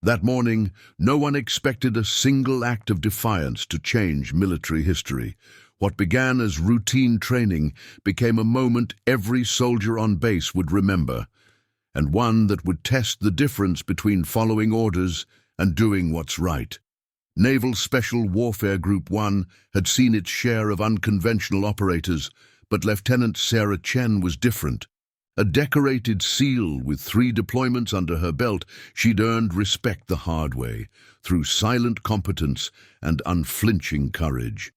That morning, no one expected a single act of defiance to change military history. What began as routine training became a moment every soldier on base would remember, and one that would test the difference between following orders and doing what's right. Naval Special Warfare Group 1 had seen its share of unconventional operators, but Lieutenant Sarah Chen was different. A decorated SEAL with 3 deployments under her belt, she'd earned respect the hard way, through silent competence and unflinching courage.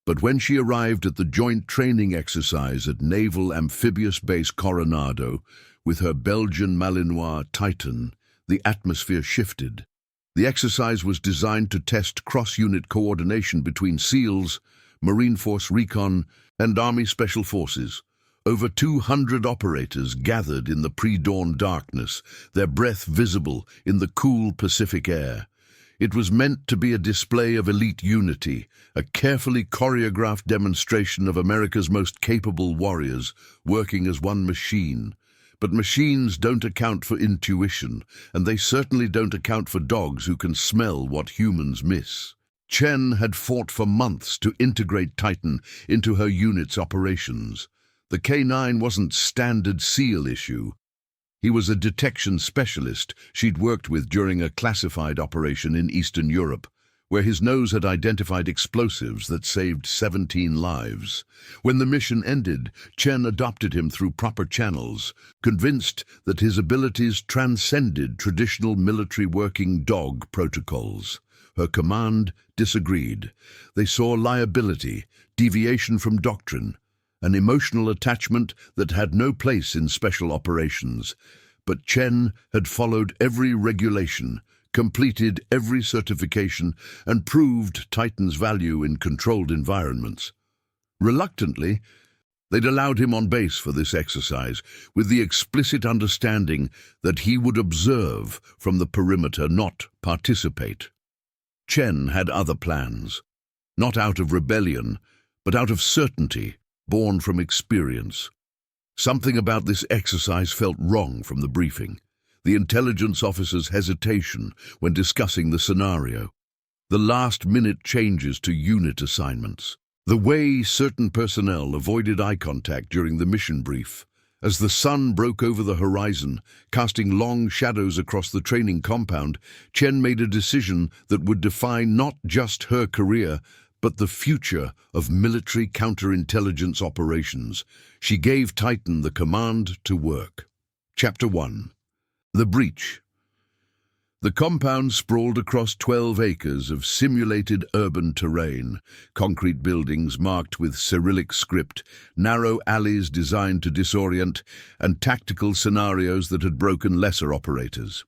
But when she arrived at the joint training exercise at Naval Amphibious Base Coronado with her Belgian Malinois Titan, the atmosphere shifted. The exercise was designed to test cross-unit coordination between SEALs, Marine Force Recon, and Army Special Forces. Over 200 operators gathered in the pre-dawn darkness, their breath visible in the cool Pacific air. It was meant to be a display of elite unity, a carefully choreographed demonstration of America's most capable warriors working as one machine. But machines don't account for intuition, and they certainly don't account for dogs who can smell what humans miss. Chen had fought for months to integrate Titan into her unit's operations. The K9 wasn't standard SEAL issue. He was a detection specialist she'd worked with during a classified operation in Eastern Europe, where his nose had identified explosives that saved 17 lives. When the mission ended, Chen adopted him through proper channels, convinced that his abilities transcended traditional military working dog protocols. Her command disagreed. They saw liability, deviation from doctrine, an emotional attachment that had no place in special operations. But Chen had followed every regulation, completed every certification, and proved Titan's value in controlled environments. Reluctantly, they'd allowed him on base for this exercise, with the explicit understanding that he would observe from the perimeter, not participate. Chen had other plans, not out of rebellion, but out of certainty, born from experience. Something about this exercise felt wrong from the briefing. The intelligence officer's hesitation when discussing the scenario. The last-minute changes to unit assignments. The way certain personnel avoided eye contact during the mission brief. As the sun broke over the horizon, casting long shadows across the training compound, Chen made a decision that would define not just her career, but the future of military counterintelligence operations. She gave Titan the command to work. Chapter 1. The Breach. The compound sprawled across 12 acres of simulated urban terrain, concrete buildings marked with Cyrillic script, narrow alleys designed to disorient, and tactical scenarios that had broken lesser operators.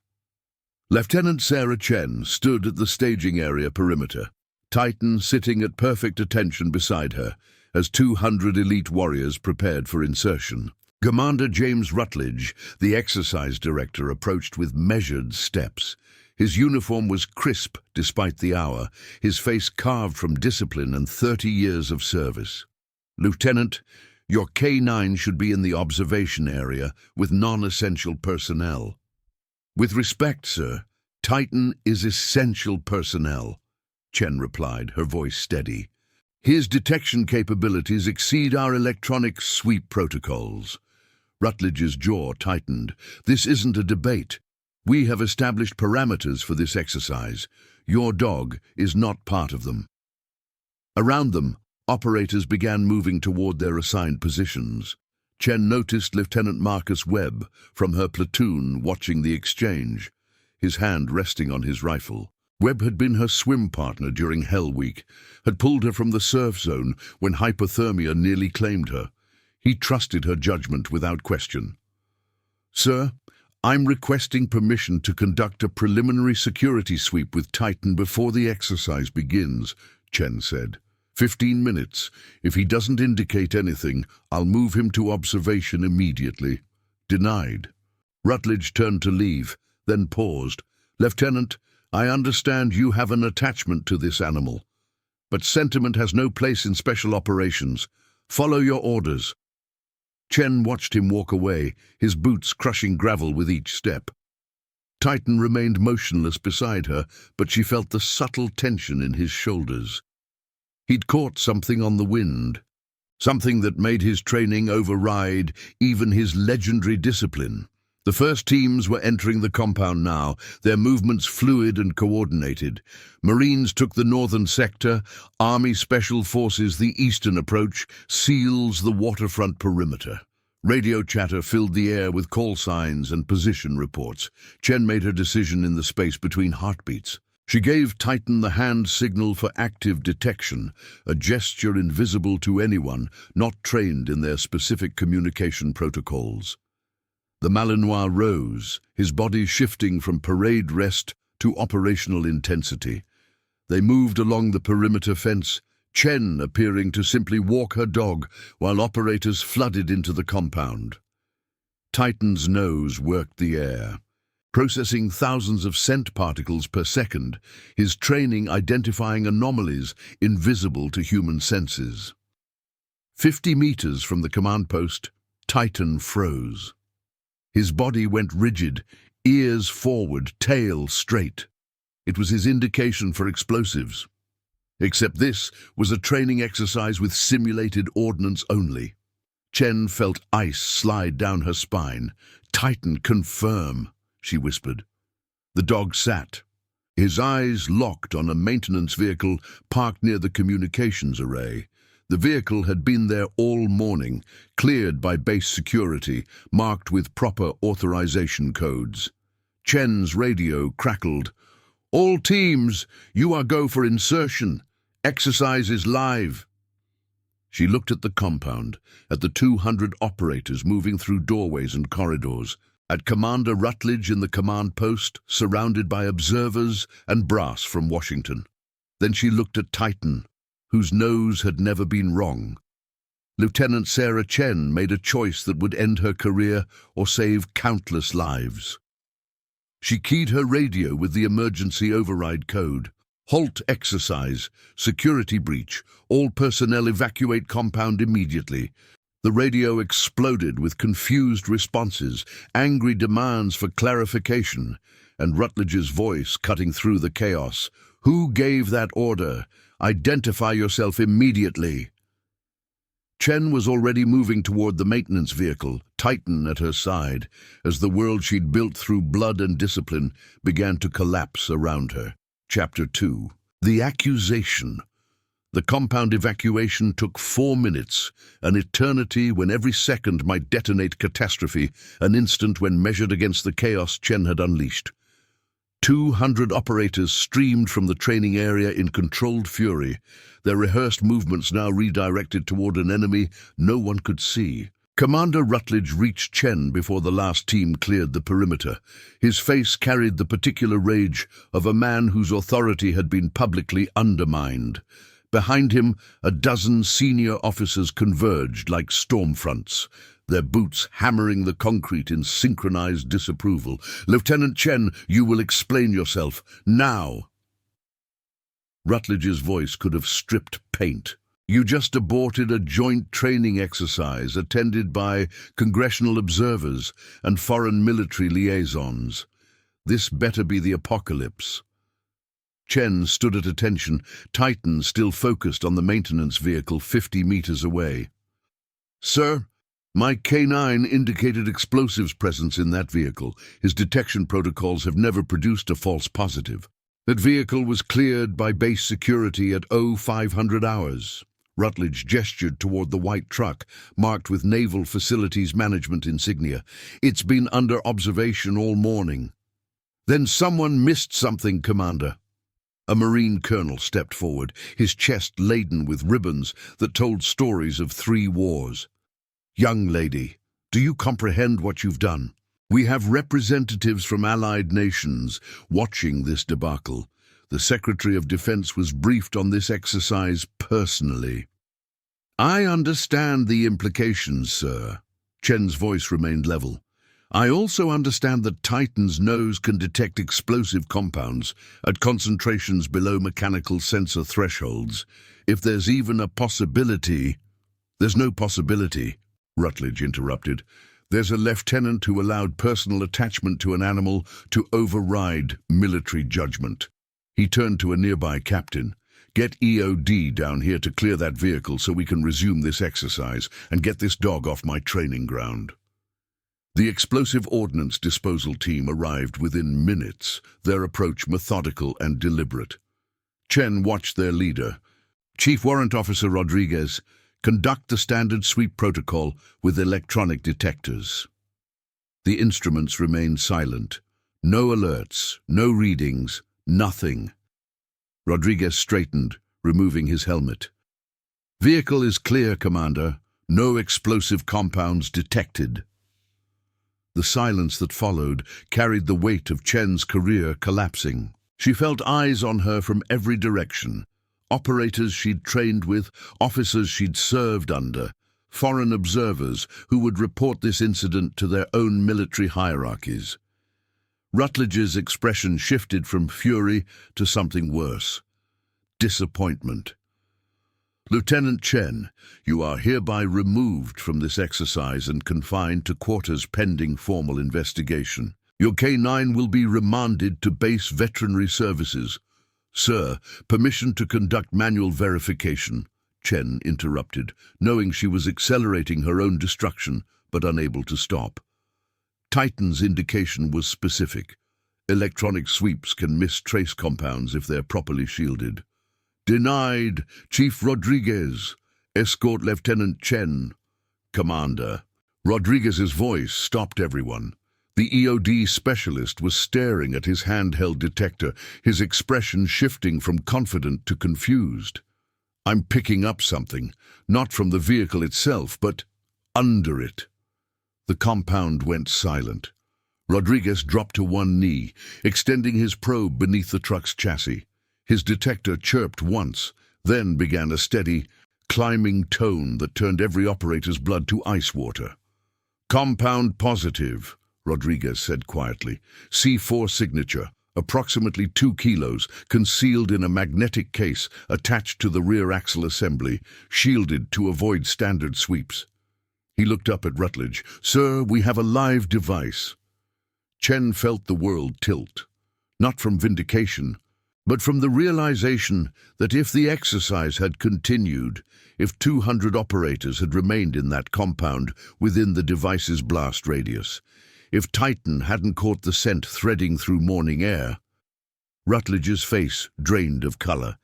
Lieutenant Sarah Chen stood at the staging area perimeter, Titan sitting at perfect attention beside her, as 200 elite warriors prepared for insertion. Commander James Rutledge, the exercise director, approached with measured steps. His uniform was crisp despite the hour, his face carved from discipline and 30 years of service. "Lieutenant, your K9 should be in the observation area with non-essential personnel." "With respect, sir, Titan is essential personnel," Chen replied, her voice steady. "His detection capabilities exceed our electronic sweep protocols." Rutledge's jaw tightened. "This isn't a debate. We have established parameters for this exercise. Your dog is not part of them." Around them, operators began moving toward their assigned positions. Chen noticed Lieutenant Marcus Webb from her platoon watching the exchange, his hand resting on his rifle. Webb had been her swim partner during Hell Week, had pulled her from the surf zone when hypothermia nearly claimed her. He trusted her judgment without question. "Sir, I'm requesting permission to conduct a preliminary security sweep with Titan before the exercise begins," Chen said. 15 minutes. If he doesn't indicate anything, I'll move him to observation immediately." Denied. Rutledge turned to leave, then paused. "Lieutenant, I understand you have an attachment to this animal, but sentiment has no place in special operations. Follow your orders." Chen watched him walk away, his boots crushing gravel with each step. Titan remained motionless beside her, but she felt the subtle tension in his shoulders. He'd caught something on the wind, something that made his training override even his legendary discipline. The first teams were entering the compound now, their movements fluid and coordinated. Marines took the northern sector, Army Special Forces the eastern approach, SEALs the waterfront perimeter. Radio chatter filled the air with call signs and position reports. Chen made her decision in the space between heartbeats. She gave Titan the hand signal for active detection, a gesture invisible to anyone not trained in their specific communication protocols. The Malinois rose, his body shifting from parade rest to operational intensity. They moved along the perimeter fence, Chen appearing to simply walk her dog while operators flooded into the compound. Titan's nose worked the air, processing thousands of scent particles per second, his training identifying anomalies invisible to human senses. 50 meters from the command post, Titan froze. His body went rigid, ears forward, tail straight. It was his indication for explosives. Except this was a training exercise with simulated ordnance only. Chen felt ice slide down her spine. "Titan, confirm," she whispered. The dog sat, his eyes locked on a maintenance vehicle parked near the communications array. The vehicle had been there all morning, cleared by base security, marked with proper authorization codes. Chen's radio crackled. "All teams, you are go for insertion. Exercise is live." She looked at the compound, at the 200 operators moving through doorways and corridors, at Commander Rutledge in the command post, surrounded by observers and brass from Washington. Then she looked at Titan, whose nose had never been wrong. Lieutenant Sarah Chen made a choice that would end her career or save countless lives. She keyed her radio with the emergency override code. "Halt exercise, security breach, all personnel evacuate compound immediately." The radio exploded with confused responses, angry demands for clarification, and Rutledge's voice cutting through the chaos. "Who gave that order? Identify yourself immediately." Chen was already moving toward the maintenance vehicle, Titan at her side, as the world she'd built through blood and discipline began to collapse around her. Chapter 2. The Accusation. The compound evacuation took 4 minutes, an eternity when every second might detonate catastrophe, an instant when measured against the chaos Chen had unleashed. 200 operators streamed from the training area in controlled fury, their rehearsed movements now redirected toward an enemy no one could see. Commander Rutledge reached Chen before the last team cleared the perimeter. His face carried the particular rage of a man whose authority had been publicly undermined. Behind him, a dozen senior officers converged like storm fronts, their boots hammering the concrete in synchronized disapproval. "Lieutenant Chen, you will explain yourself, now." Rutledge's voice could have stripped paint. "You just aborted a joint training exercise attended by congressional observers and foreign military liaisons. This better be the apocalypse." Chen stood at attention, Titan still focused on the maintenance vehicle 50 meters away. "Sir, my K9 indicated explosives presence in that vehicle. His detection protocols have never produced a false positive. That vehicle was cleared by base security at 0500 hours. Rutledge gestured toward the white truck, marked with Naval Facilities Management insignia. "It's been under observation all morning." "Then someone missed something, Commander." A Marine colonel stepped forward, his chest laden with ribbons that told stories of 3 wars. "Young lady, do you comprehend what you've done? We have representatives from allied nations watching this debacle. The Secretary of Defense was briefed on this exercise personally." "I understand the implications, sir." Chen's voice remained level. "I also understand that Titan's nose can detect explosive compounds at concentrations below mechanical sensor thresholds. If there's even a possibility—" "There's no possibility," Rutledge interrupted. There's a lieutenant who allowed personal attachment to an animal to override military judgment. He turned to a nearby captain. Get EOD down here to clear that vehicle so we can resume this exercise and get this dog off my training ground. The explosive ordnance disposal team arrived within minutes, their approach methodical and deliberate. Chen watched their leader. Chief Warrant Officer Rodriguez, conduct the standard sweep protocol with electronic detectors. The instruments remained silent. No alerts, no readings, nothing. Rodriguez straightened, removing his helmet. Vehicle is clear, Commander. No explosive compounds detected. The silence that followed carried the weight of Chen's career collapsing. She felt eyes on her from every direction. Operators she'd trained with, officers she'd served under, foreign observers who would report this incident to their own military hierarchies. Rutledge's expression shifted from fury to something worse. Disappointment. Lieutenant Chen, you are hereby removed from this exercise and confined to quarters pending formal investigation. Your K-9 will be remanded to base veterinary services. Sir, permission to conduct manual verification, Chen interrupted, knowing she was accelerating her own destruction, but unable to stop. Titan's indication was specific. Electronic sweeps can miss trace compounds if they're properly shielded. Denied, Chief Rodriguez. Escort Lieutenant Chen. Commander. Rodriguez's voice stopped everyone. The EOD specialist was staring at his handheld detector, his expression shifting from confident to confused. I'm picking up something, not from the vehicle itself, but under it. The compound went silent. Rodriguez dropped to one knee, extending his probe beneath the truck's chassis. His detector chirped once, then began a steady, climbing tone that turned every operator's blood to ice water. Compound positive, Rodriguez said quietly. C4 signature, approximately 2 kilos, concealed in a magnetic case attached to the rear axle assembly, shielded to avoid standard sweeps. He looked up at Rutledge. Sir, we have a live device. Chen felt the world tilt, not from vindication, but from the realization that if the exercise had continued, if 200 operators had remained in that compound within the device's blast radius, if Titan hadn't caught the scent threading through morning air. Rutledge's face drained of color.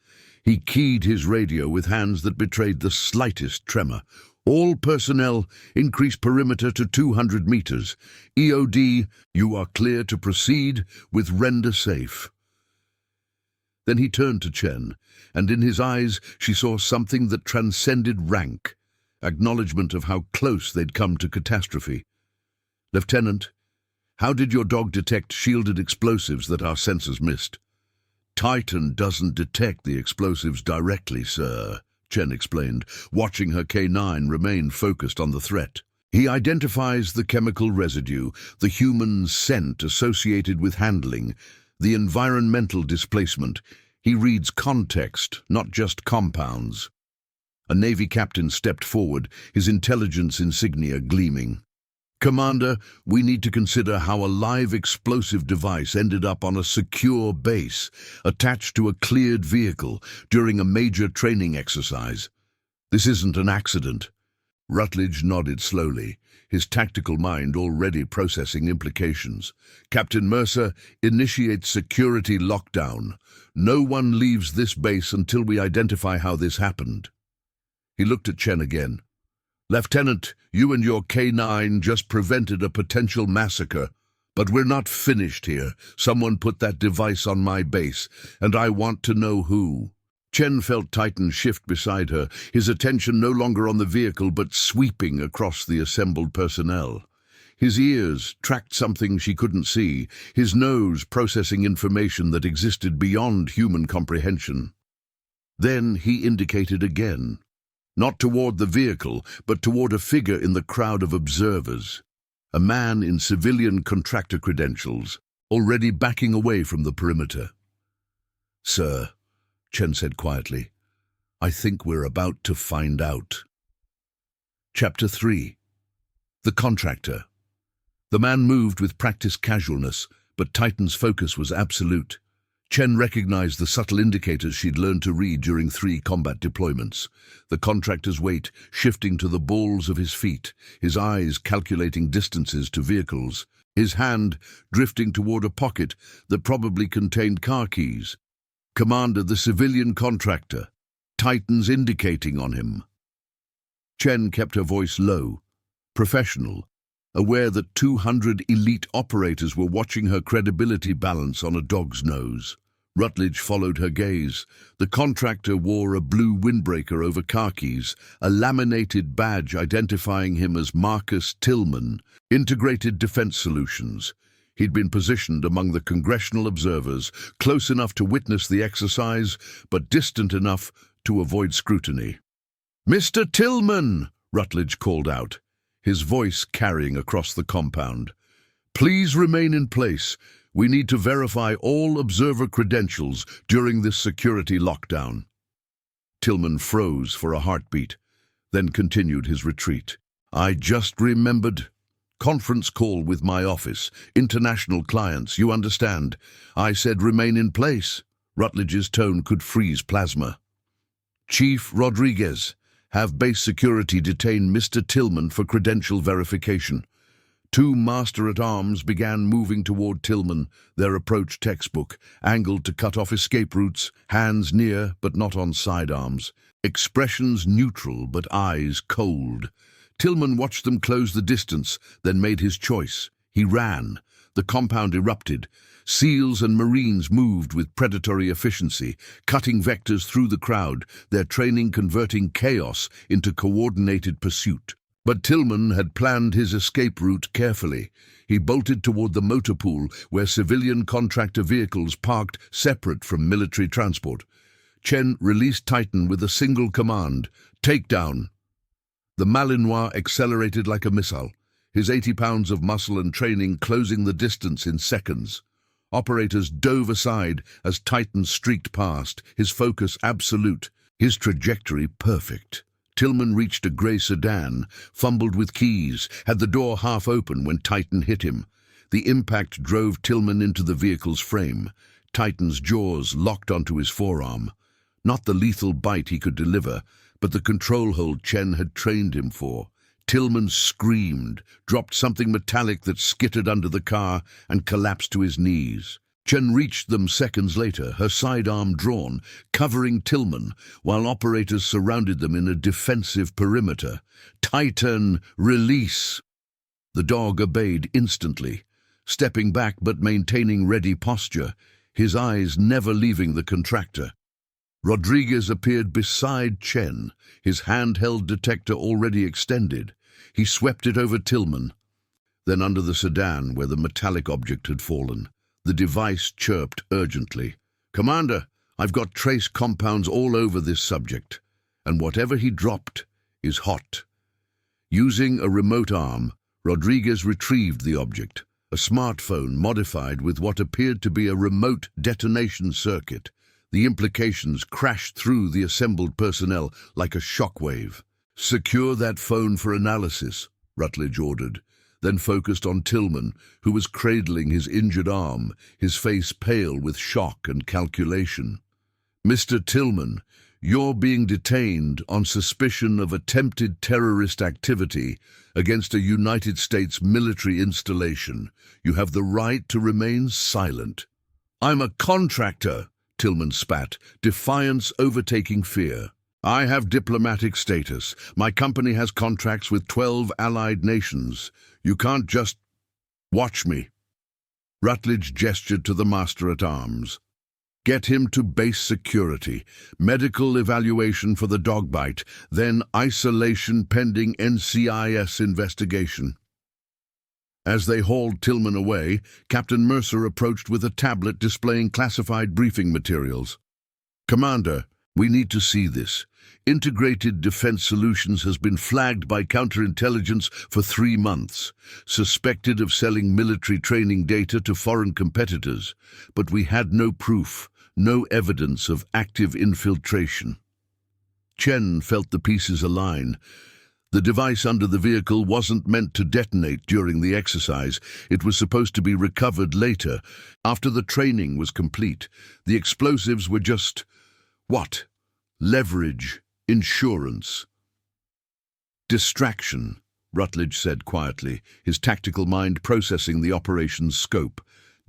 He keyed his radio with hands that betrayed the slightest tremor. All personnel, increase perimeter to 200 meters. EOD, you are clear to proceed with render safe. Then he turned to Chen, and in his eyes she saw something that transcended rank, acknowledgement of how close they'd come to catastrophe. Lieutenant, how did your dog detect shielded explosives that our sensors missed? Titan doesn't detect the explosives directly, sir, Chen explained, watching her K-9 remain focused on the threat. He identifies the chemical residue, the human scent associated with handling, the environmental displacement. He reads context, not just compounds. A Navy captain stepped forward, his intelligence insignia gleaming. Commander, we need to consider how a live explosive device ended up on a secure base, attached to a cleared vehicle during a major training exercise. This isn't an accident. Rutledge nodded slowly, his tactical mind already processing implications. Captain Mercer, initiate security lockdown. No one leaves this base until we identify how this happened. He looked at Chen again. Lieutenant, you and your K-9 just prevented a potential massacre. But we're not finished here. Someone put that device on my base, and I want to know who. Chen felt Titan shift beside her, his attention no longer on the vehicle but sweeping across the assembled personnel. His ears tracked something she couldn't see, his nose processing information that existed beyond human comprehension. Then he indicated again. Not toward the vehicle, but toward a figure in the crowd of observers. A man in civilian contractor credentials, already backing away from the perimeter. Sir, Chen said quietly, I think we're about to find out. Chapter 3. The Contractor. The man moved with practiced casualness, but Titan's focus was absolute. Chen recognized the subtle indicators she'd learned to read during 3 combat deployments. The contractor's weight shifting to the balls of his feet, his eyes calculating distances to vehicles, his hand drifting toward a pocket that probably contained car keys. Commander, the civilian contractor. Titan's indicating on him. Chen kept her voice low, professional, aware that 200 elite operators were watching her credibility balance on a dog's nose. Rutledge followed her gaze. The contractor wore a blue windbreaker over khakis, a laminated badge identifying him as Marcus Tillman, Integrated Defense Solutions. He'd been positioned among the congressional observers, close enough to witness the exercise, but distant enough to avoid scrutiny. "Mr. Tillman!" Rutledge called out, his voice carrying across the compound. "Please remain in place. We need to verify all observer credentials during this security lockdown." Tillman froze for a heartbeat, then continued his retreat. "I just remembered. Conference call with my office. International clients, you understand. I said remain in place." Rutledge's tone could freeze plasma. "Chief Rodriguez, have base security detain Mr. Tillman for credential verification." 2 master-at-arms began moving toward Tillman, their approach textbook, angled to cut off escape routes, hands near but not on sidearms, expressions neutral but eyes cold. Tillman watched them close the distance, then made his choice. He ran. The compound erupted. SEALs and Marines moved with predatory efficiency, cutting vectors through the crowd, their training converting chaos into coordinated pursuit. But Tillman had planned his escape route carefully. He bolted toward the motor pool where civilian contractor vehicles parked separate from military transport. Chen released Titan with a single command: "Takedown." The Malinois accelerated like a missile, his 80 pounds of muscle and training closing the distance in seconds. Operators dove aside as Titan streaked past, his focus absolute, his trajectory perfect. Tillman reached a grey sedan, fumbled with keys, had the door half open when Titan hit him. The impact drove Tillman into the vehicle's frame. Titan's jaws locked onto his forearm. Not the lethal bite he could deliver, but the control hold Chen had trained him for. Tillman screamed, dropped something metallic that skittered under the car, and collapsed to his knees. Chen reached them seconds later, her sidearm drawn, covering Tillman, while operators surrounded them in a defensive perimeter. "Titan, release!" The dog obeyed instantly, stepping back but maintaining ready posture, his eyes never leaving the contractor. Rodriguez appeared beside Chen, his handheld detector already extended. He swept it over Tillman. Then under the sedan where the metallic object had fallen, the device chirped urgently. "Commander, I've got trace compounds all over this subject, and whatever he dropped is hot." Using a remote arm, Rodriguez retrieved the object, a smartphone modified with what appeared to be a remote detonation circuit. The implications crashed through the assembled personnel like a shockwave. "Secure that phone for analysis," Rutledge ordered, then focused on Tillman, who was cradling his injured arm, his face pale with shock and calculation. "Mr. Tillman, you're being detained on suspicion of attempted terrorist activity against a United States military installation. You have the right to remain silent." "I'm a contractor," Tillman spat, defiance overtaking fear. "I have diplomatic status. My company has contracts with 12 allied nations. You can't just watch me." Rutledge gestured to the master-at-arms. "Get him to base security, medical evaluation for the dog bite, then isolation pending NCIS investigation." As they hauled Tillman away, Captain Mercer approached with a tablet displaying classified briefing materials. "Commander, we need to see this. Integrated Defense Solutions has been flagged by counterintelligence for 3 months, suspected of selling military training data to foreign competitors, but we had no proof, no evidence of active infiltration." Chen felt the pieces align. The device under the vehicle wasn't meant to detonate during the exercise. It was supposed to be recovered later, after the training was complete. The explosives were just, what? Leverage, insurance. Distraction, Rutledge said quietly, his tactical mind processing the operation's scope.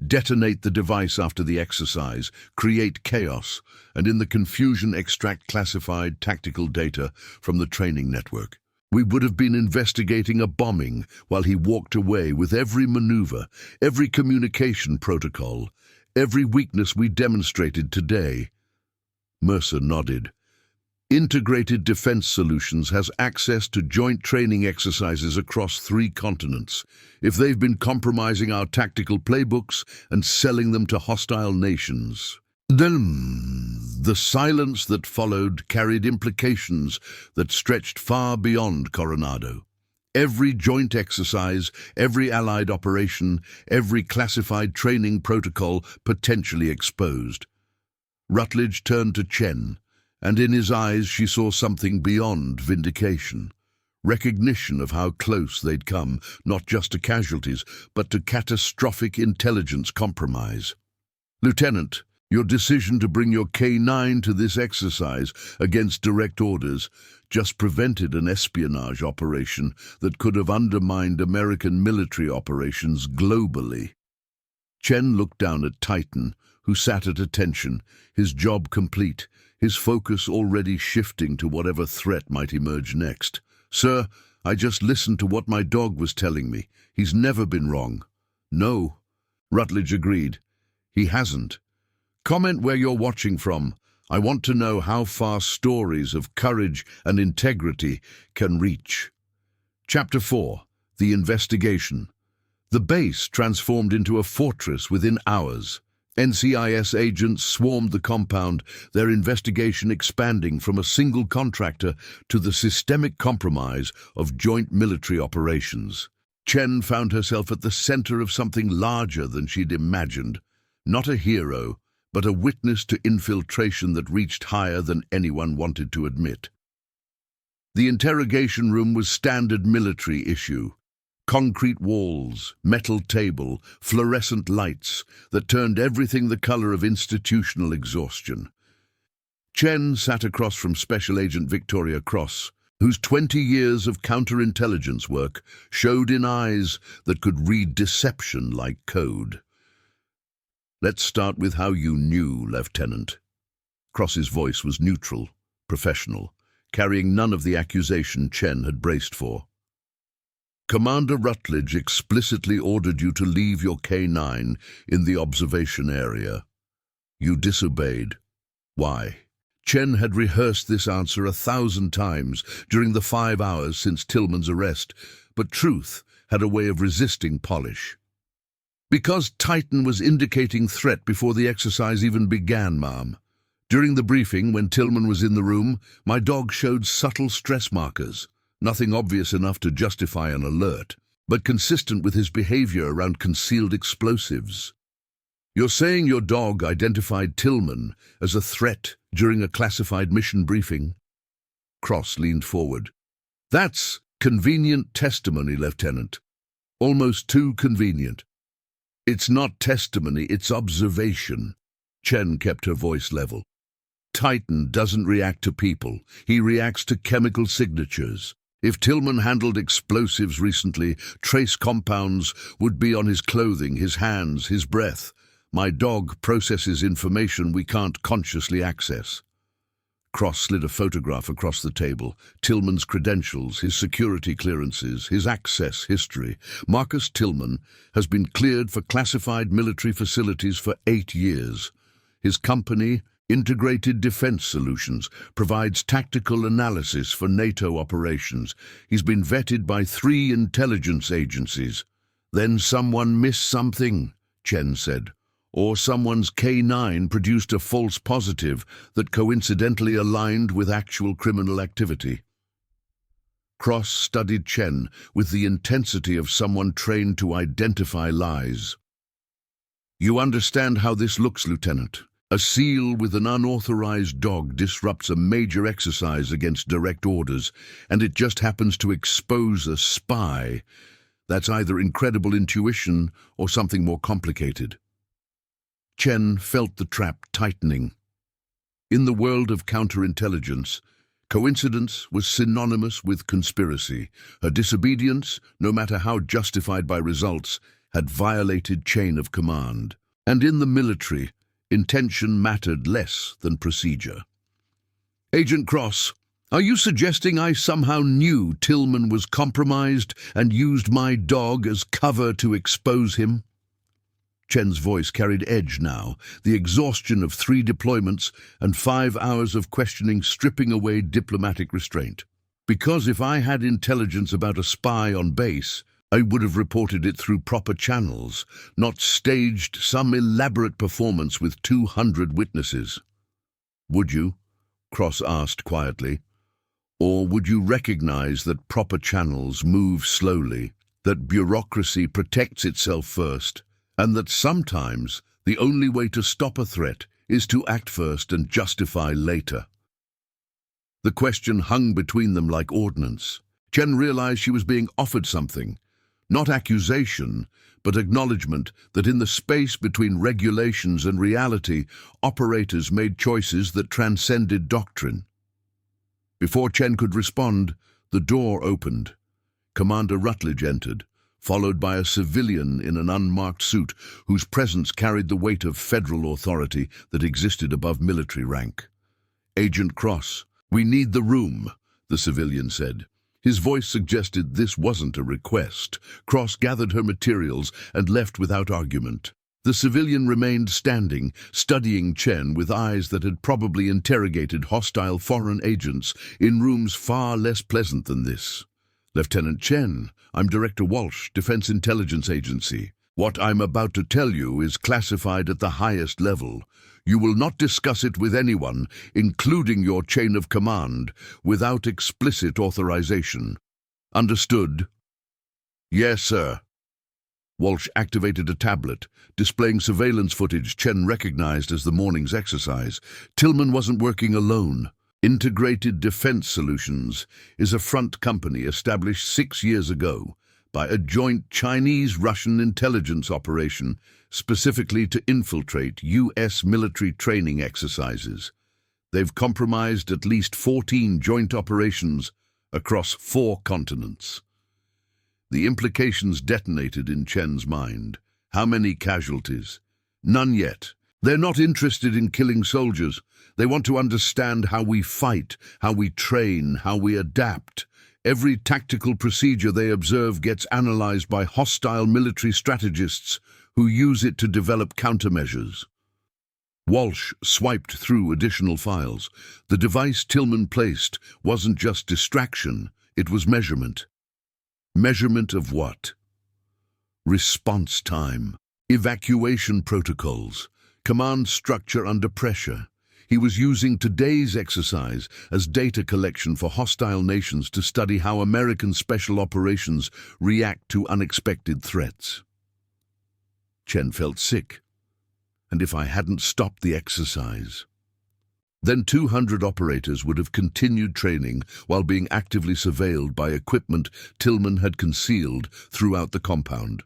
Detonate the device after the exercise, create chaos, and in the confusion extract classified tactical data from the training network. We would have been investigating a bombing while he walked away with every maneuver, every communication protocol, every weakness we demonstrated today. Mercer nodded. Integrated Defense Solutions has access to joint training exercises across 3 continents. If they've been compromising our tactical playbooks and selling them to hostile nations. The silence that followed carried implications that stretched far beyond Coronado. Every joint exercise, every allied operation, every classified training protocol potentially exposed. Rutledge turned to Chen, and in his eyes she saw something beyond vindication. Recognition of how close they'd come, not just to casualties, but to catastrophic intelligence compromise. Lieutenant, your decision to bring your K-9 to this exercise against direct orders just prevented an espionage operation that could have undermined American military operations globally. Chen looked down at Titan, who sat at attention, his job complete, his focus already shifting to whatever threat might emerge next. Sir, I just listened to what my dog was telling me. He's never been wrong. No, Rutledge agreed. He hasn't. Comment where you're watching from. I want to know how far stories of courage and integrity can reach. Chapter 4. The Investigation. The base transformed into a fortress within hours. NCIS agents swarmed the compound, their investigation expanding from a single contractor to the systemic compromise of joint military operations. Chen found herself at the center of something larger than she'd imagined. Not a hero, but a witness to infiltration that reached higher than anyone wanted to admit. The interrogation room was standard military issue. Concrete walls, metal table, fluorescent lights that turned everything the color of institutional exhaustion. Chen sat across from Special Agent Victoria Cross, whose 20 years of counterintelligence work showed in eyes that could read deception like code. Let's start with how you knew, Lieutenant. Cross's voice was neutral, professional, carrying none of the accusation Chen had braced for. Commander Rutledge explicitly ordered you to leave your K-9 in the observation area. You disobeyed. Why? Chen had rehearsed this answer 1,000 times during the 5 hours since Tillman's arrest, but truth had a way of resisting polish. Because Titan was indicating threat before the exercise even began, ma'am. During the briefing, when Tillman was in the room, my dog showed subtle stress markers. Nothing obvious enough to justify an alert, but consistent with his behavior around concealed explosives. You're saying your dog identified Tillman as a threat during a classified mission briefing? Cross leaned forward. That's convenient testimony, Lieutenant. Almost too convenient. It's not testimony, it's observation. Chen kept her voice level. Titan doesn't react to people. He reacts to chemical signatures. If Tillman handled explosives recently, trace compounds would be on his clothing, his hands, his breath. My dog processes information we can't consciously access. Cross slid a photograph across the table. Tillman's credentials, his security clearances, his access history. Marcus Tillman has been cleared for classified military facilities for 8 years. His company, Integrated Defense Solutions, provides tactical analysis for NATO operations. He's been vetted by 3 intelligence agencies. Then someone missed something, Chen said. Or someone's K-9 produced a false positive that coincidentally aligned with actual criminal activity. Cross studied Chen with the intensity of someone trained to identify lies. You understand how this looks, Lieutenant. A SEAL with an unauthorized dog disrupts a major exercise against direct orders, and it just happens to expose a spy. That's either incredible intuition or something more complicated. Chen felt the trap tightening. In the world of counterintelligence, coincidence was synonymous with conspiracy. Her disobedience, no matter how justified by results, had violated chain of command. And in the military, intention mattered less than procedure. Agent Cross, are you suggesting I somehow knew Tillman was compromised and used my dog as cover to expose him? Chen's voice carried edge now, the exhaustion of 3 deployments and 5 hours of questioning stripping away diplomatic restraint. Because if I had intelligence about a spy on base, I would have reported it through proper channels, not staged some elaborate performance with 200 witnesses. Would you? Cross asked quietly. Or would you recognize that proper channels move slowly, that bureaucracy protects itself first, and that sometimes the only way to stop a threat is to act first and justify later? The question hung between them like ordnance. Chen realized she was being offered something. Not accusation, but acknowledgement that in the space between regulations and reality, operators made choices that transcended doctrine. Before Chen could respond, the door opened. Commander Rutledge entered, followed by a civilian in an unmarked suit whose presence carried the weight of federal authority that existed above military rank. Agent Cross, we need the room, the civilian said. His voice suggested this wasn't a request. Cross gathered her materials and left without argument. The civilian remained standing, studying Chen with eyes that had probably interrogated hostile foreign agents in rooms far less pleasant than this. Lieutenant Chen, I'm Director Walsh, Defense Intelligence Agency. What I'm about to tell you is classified at the highest level. You will not discuss it with anyone, including your chain of command, without explicit authorization. Understood? Yes, sir. Walsh activated a tablet, displaying surveillance footage Chen recognized as the morning's exercise. Tillman wasn't working alone. Integrated Defense Solutions is a front company established 6 years ago by a joint Chinese-Russian intelligence operation specifically to infiltrate U.S. military training exercises. They've compromised at least 14 joint operations across 4 continents. The implications detonated in Chen's mind. How many casualties? None yet. They're not interested in killing soldiers. They want to understand how we fight, how we train, how we adapt. Every tactical procedure they observe gets analyzed by hostile military strategists who use it to develop countermeasures. Walsh swiped through additional files. The device Tillman placed wasn't just distraction, it was measurement. Measurement of what? Response time, evacuation protocols, command structure under pressure. He was using today's exercise as data collection for hostile nations to study how American special operations react to unexpected threats. Chen felt sick. And if I hadn't stopped the exercise? Then 200 operators would have continued training while being actively surveilled by equipment Tillman had concealed throughout the compound.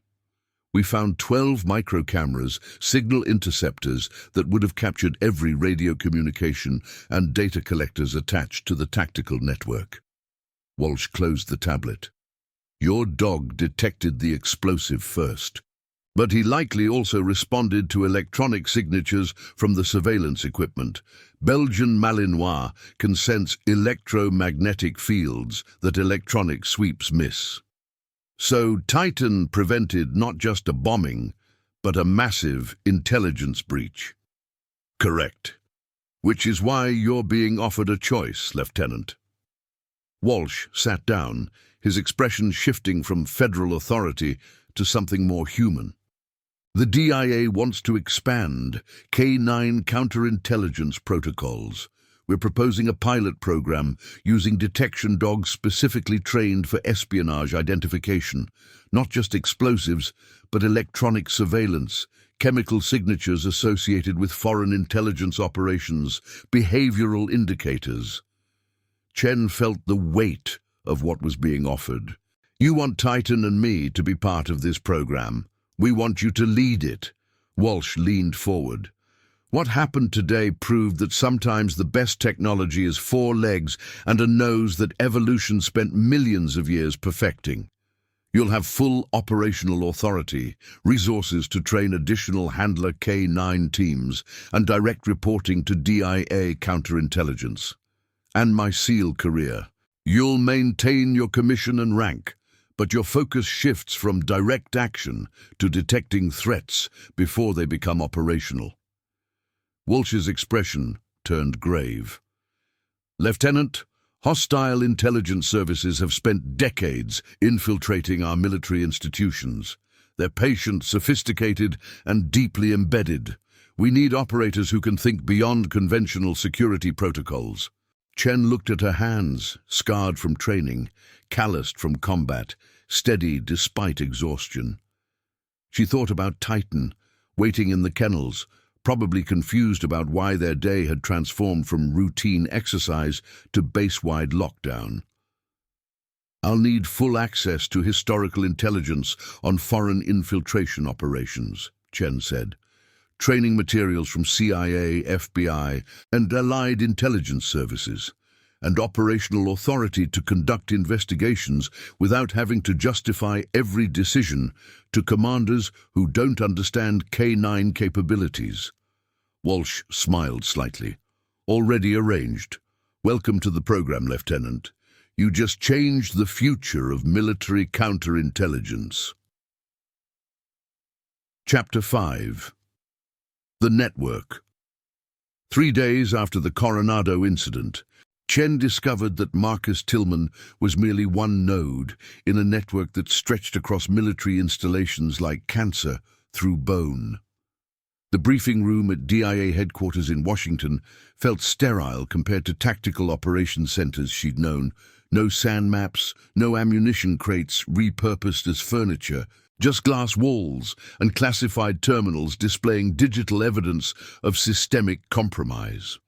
We found 12 micro-cameras, signal interceptors that would have captured every radio communication and data collectors attached to the tactical network. Walsh closed the tablet. Your dog detected the explosive first, but he likely also responded to electronic signatures from the surveillance equipment. Belgian Malinois can sense electromagnetic fields that electronic sweeps miss. So Titan prevented not just a bombing, but a massive intelligence breach. Correct. Which is why you're being offered a choice, Lieutenant. Walsh sat down, his expression shifting from federal authority to something more human. The DIA wants to expand K9 counterintelligence protocols. We're proposing a pilot program using detection dogs specifically trained for espionage identification, not just explosives, but electronic surveillance, chemical signatures associated with foreign intelligence operations, behavioral indicators. Chen felt the weight of what was being offered. You want Titan and me to be part of this program. We want you to lead it. Walsh leaned forward. What happened today proved that sometimes the best technology is 4 legs and a nose that evolution spent millions of years perfecting. You'll have full operational authority, resources to train additional Handler K9 teams, and direct reporting to DIA counterintelligence. And my SEAL career. You'll maintain your commission and rank, but your focus shifts from direct action to detecting threats before they become operational. Walsh's expression turned grave. Lieutenant, hostile intelligence services have spent decades infiltrating our military institutions. They're patient, sophisticated, and deeply embedded. We need operators who can think beyond conventional security protocols. Chen looked at her hands, scarred from training, calloused from combat, steady despite exhaustion. She thought about Titan, waiting in the kennels, probably confused about why their day had transformed from routine exercise to base-wide lockdown. I'll need full access to historical intelligence on foreign infiltration operations, Chen said. Training materials from CIA, FBI, and allied intelligence services, and operational authority to conduct investigations without having to justify every decision to commanders who don't understand K9 capabilities. Walsh smiled slightly. Already arranged. Welcome to the program, Lieutenant. You just changed the future of military counterintelligence. Chapter 5. The Network. 3 days after the Coronado incident, Chen discovered that Marcus Tillman was merely one node in a network that stretched across military installations like cancer through bone. The briefing room at DIA headquarters in Washington felt sterile compared to tactical operations centers she'd known. No sand maps, no ammunition crates repurposed as furniture, just glass walls and classified terminals displaying digital evidence of systemic compromise.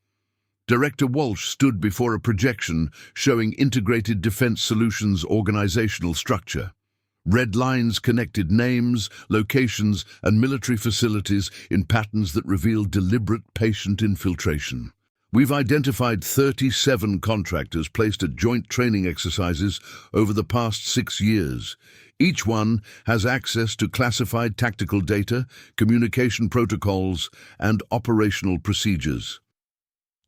Director Walsh stood before a projection showing Integrated Defense Solutions' organizational structure. Red lines connected names, locations, and military facilities in patterns that revealed deliberate patient infiltration. We've identified 37 contractors placed at joint training exercises over the past 6 years. Each one has access to classified tactical data, communication protocols, and operational procedures.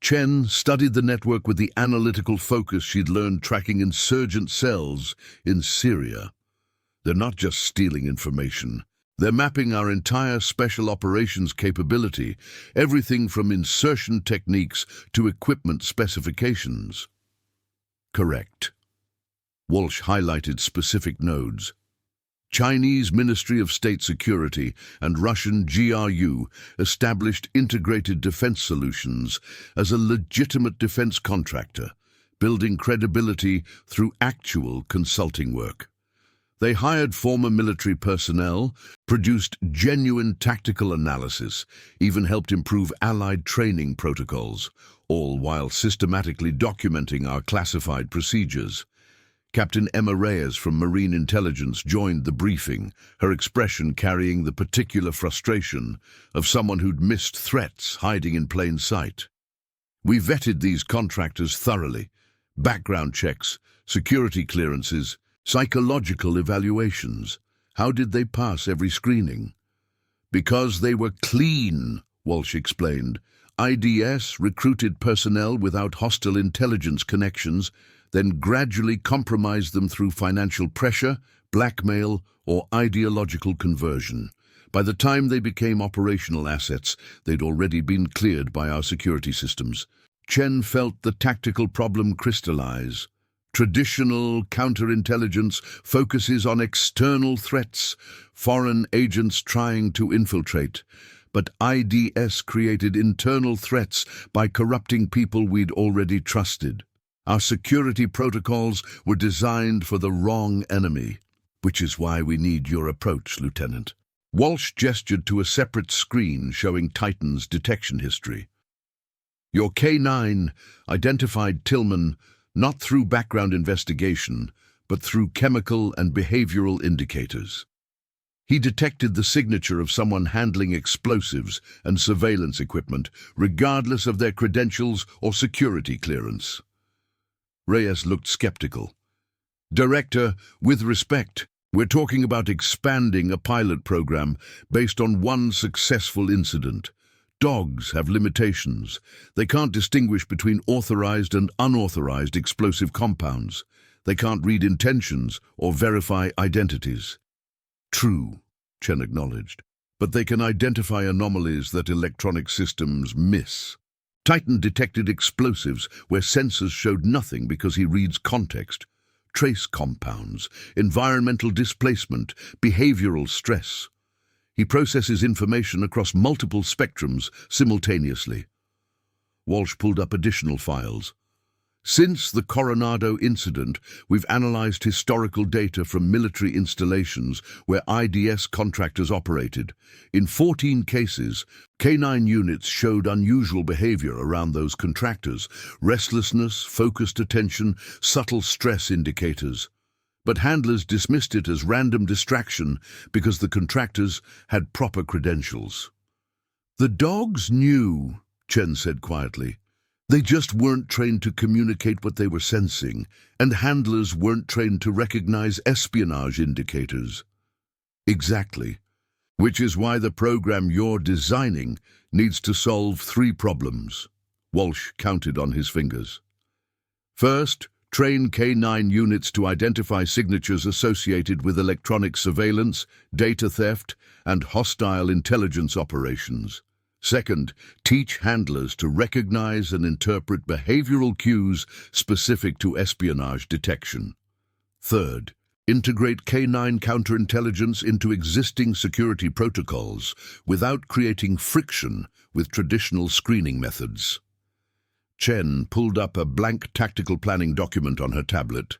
Chen studied the network with the analytical focus she'd learned tracking insurgent cells in Syria. They're not just stealing information. They're mapping our entire special operations capability, everything from insertion techniques to equipment specifications. Correct. Walsh highlighted specific nodes. Chinese Ministry of State Security and Russian GRU established Integrated Defense Solutions as a legitimate defense contractor, building credibility through actual consulting work. They hired former military personnel, produced genuine tactical analysis, even helped improve allied training protocols, all while systematically documenting our classified procedures. Captain Emma Reyes from Marine Intelligence joined the briefing, her expression carrying the particular frustration of someone who'd missed threats hiding in plain sight. We vetted these contractors thoroughly. Background checks, security clearances, psychological evaluations. How did they pass every screening? Because they were clean, Walsh explained. IDS recruited personnel without hostile intelligence connections, then gradually compromised them through financial pressure, blackmail, or ideological conversion. By the time they became operational assets, they'd already been cleared by our security systems. Chen felt the tactical problem crystallize. Traditional counterintelligence focuses on external threats, foreign agents trying to infiltrate. But IDS created internal threats by corrupting people we'd already trusted. Our security protocols were designed for the wrong enemy, which is why we need your approach, Lieutenant. Walsh gestured to a separate screen showing Titan's detection history. Your K9 identified Tillman not through background investigation, but through chemical and behavioral indicators. He detected the signature of someone handling explosives and surveillance equipment, regardless of their credentials or security clearance. Reyes looked skeptical. Director, with respect, we're talking about expanding a pilot program based on one successful incident. Dogs have limitations. They can't distinguish between authorized and unauthorized explosive compounds. They can't read intentions or verify identities. True, Chen acknowledged, but they can identify anomalies that electronic systems miss. Titan detected explosives where sensors showed nothing because he reads context. Trace compounds, environmental displacement, behavioral stress. He processes information across multiple spectrums simultaneously. Walsh pulled up additional files. Since the Coronado incident, we've analyzed historical data from military installations where IDS contractors operated. In 14 cases, K9 units showed unusual behavior around those contractors: restlessness, focused attention, subtle stress indicators. But handlers dismissed it as random distraction because the contractors had proper credentials. The dogs knew, Chen said quietly. They just weren't trained to communicate what they were sensing, and handlers weren't trained to recognize espionage indicators. Exactly. Which is why the program you're designing needs to solve 3 problems. Walsh counted on his fingers. First, train K9 units to identify signatures associated with electronic surveillance, data theft, and hostile intelligence operations. Second, teach handlers to recognize and interpret behavioral cues specific to espionage detection. Third, integrate K9 counterintelligence into existing security protocols without creating friction with traditional screening methods. Chen pulled up a blank tactical planning document on her tablet.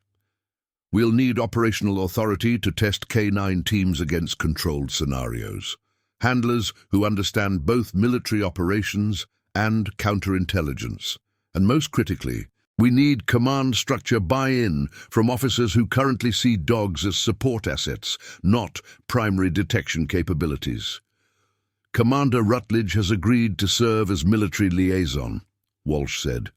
We'll need operational authority to test K9 teams against controlled scenarios. Handlers who understand both military operations and counterintelligence. And most critically, we need command structure buy-in from officers who currently see dogs as support assets, not primary detection capabilities. Commander Rutledge has agreed to serve as military liaison, Walsh said.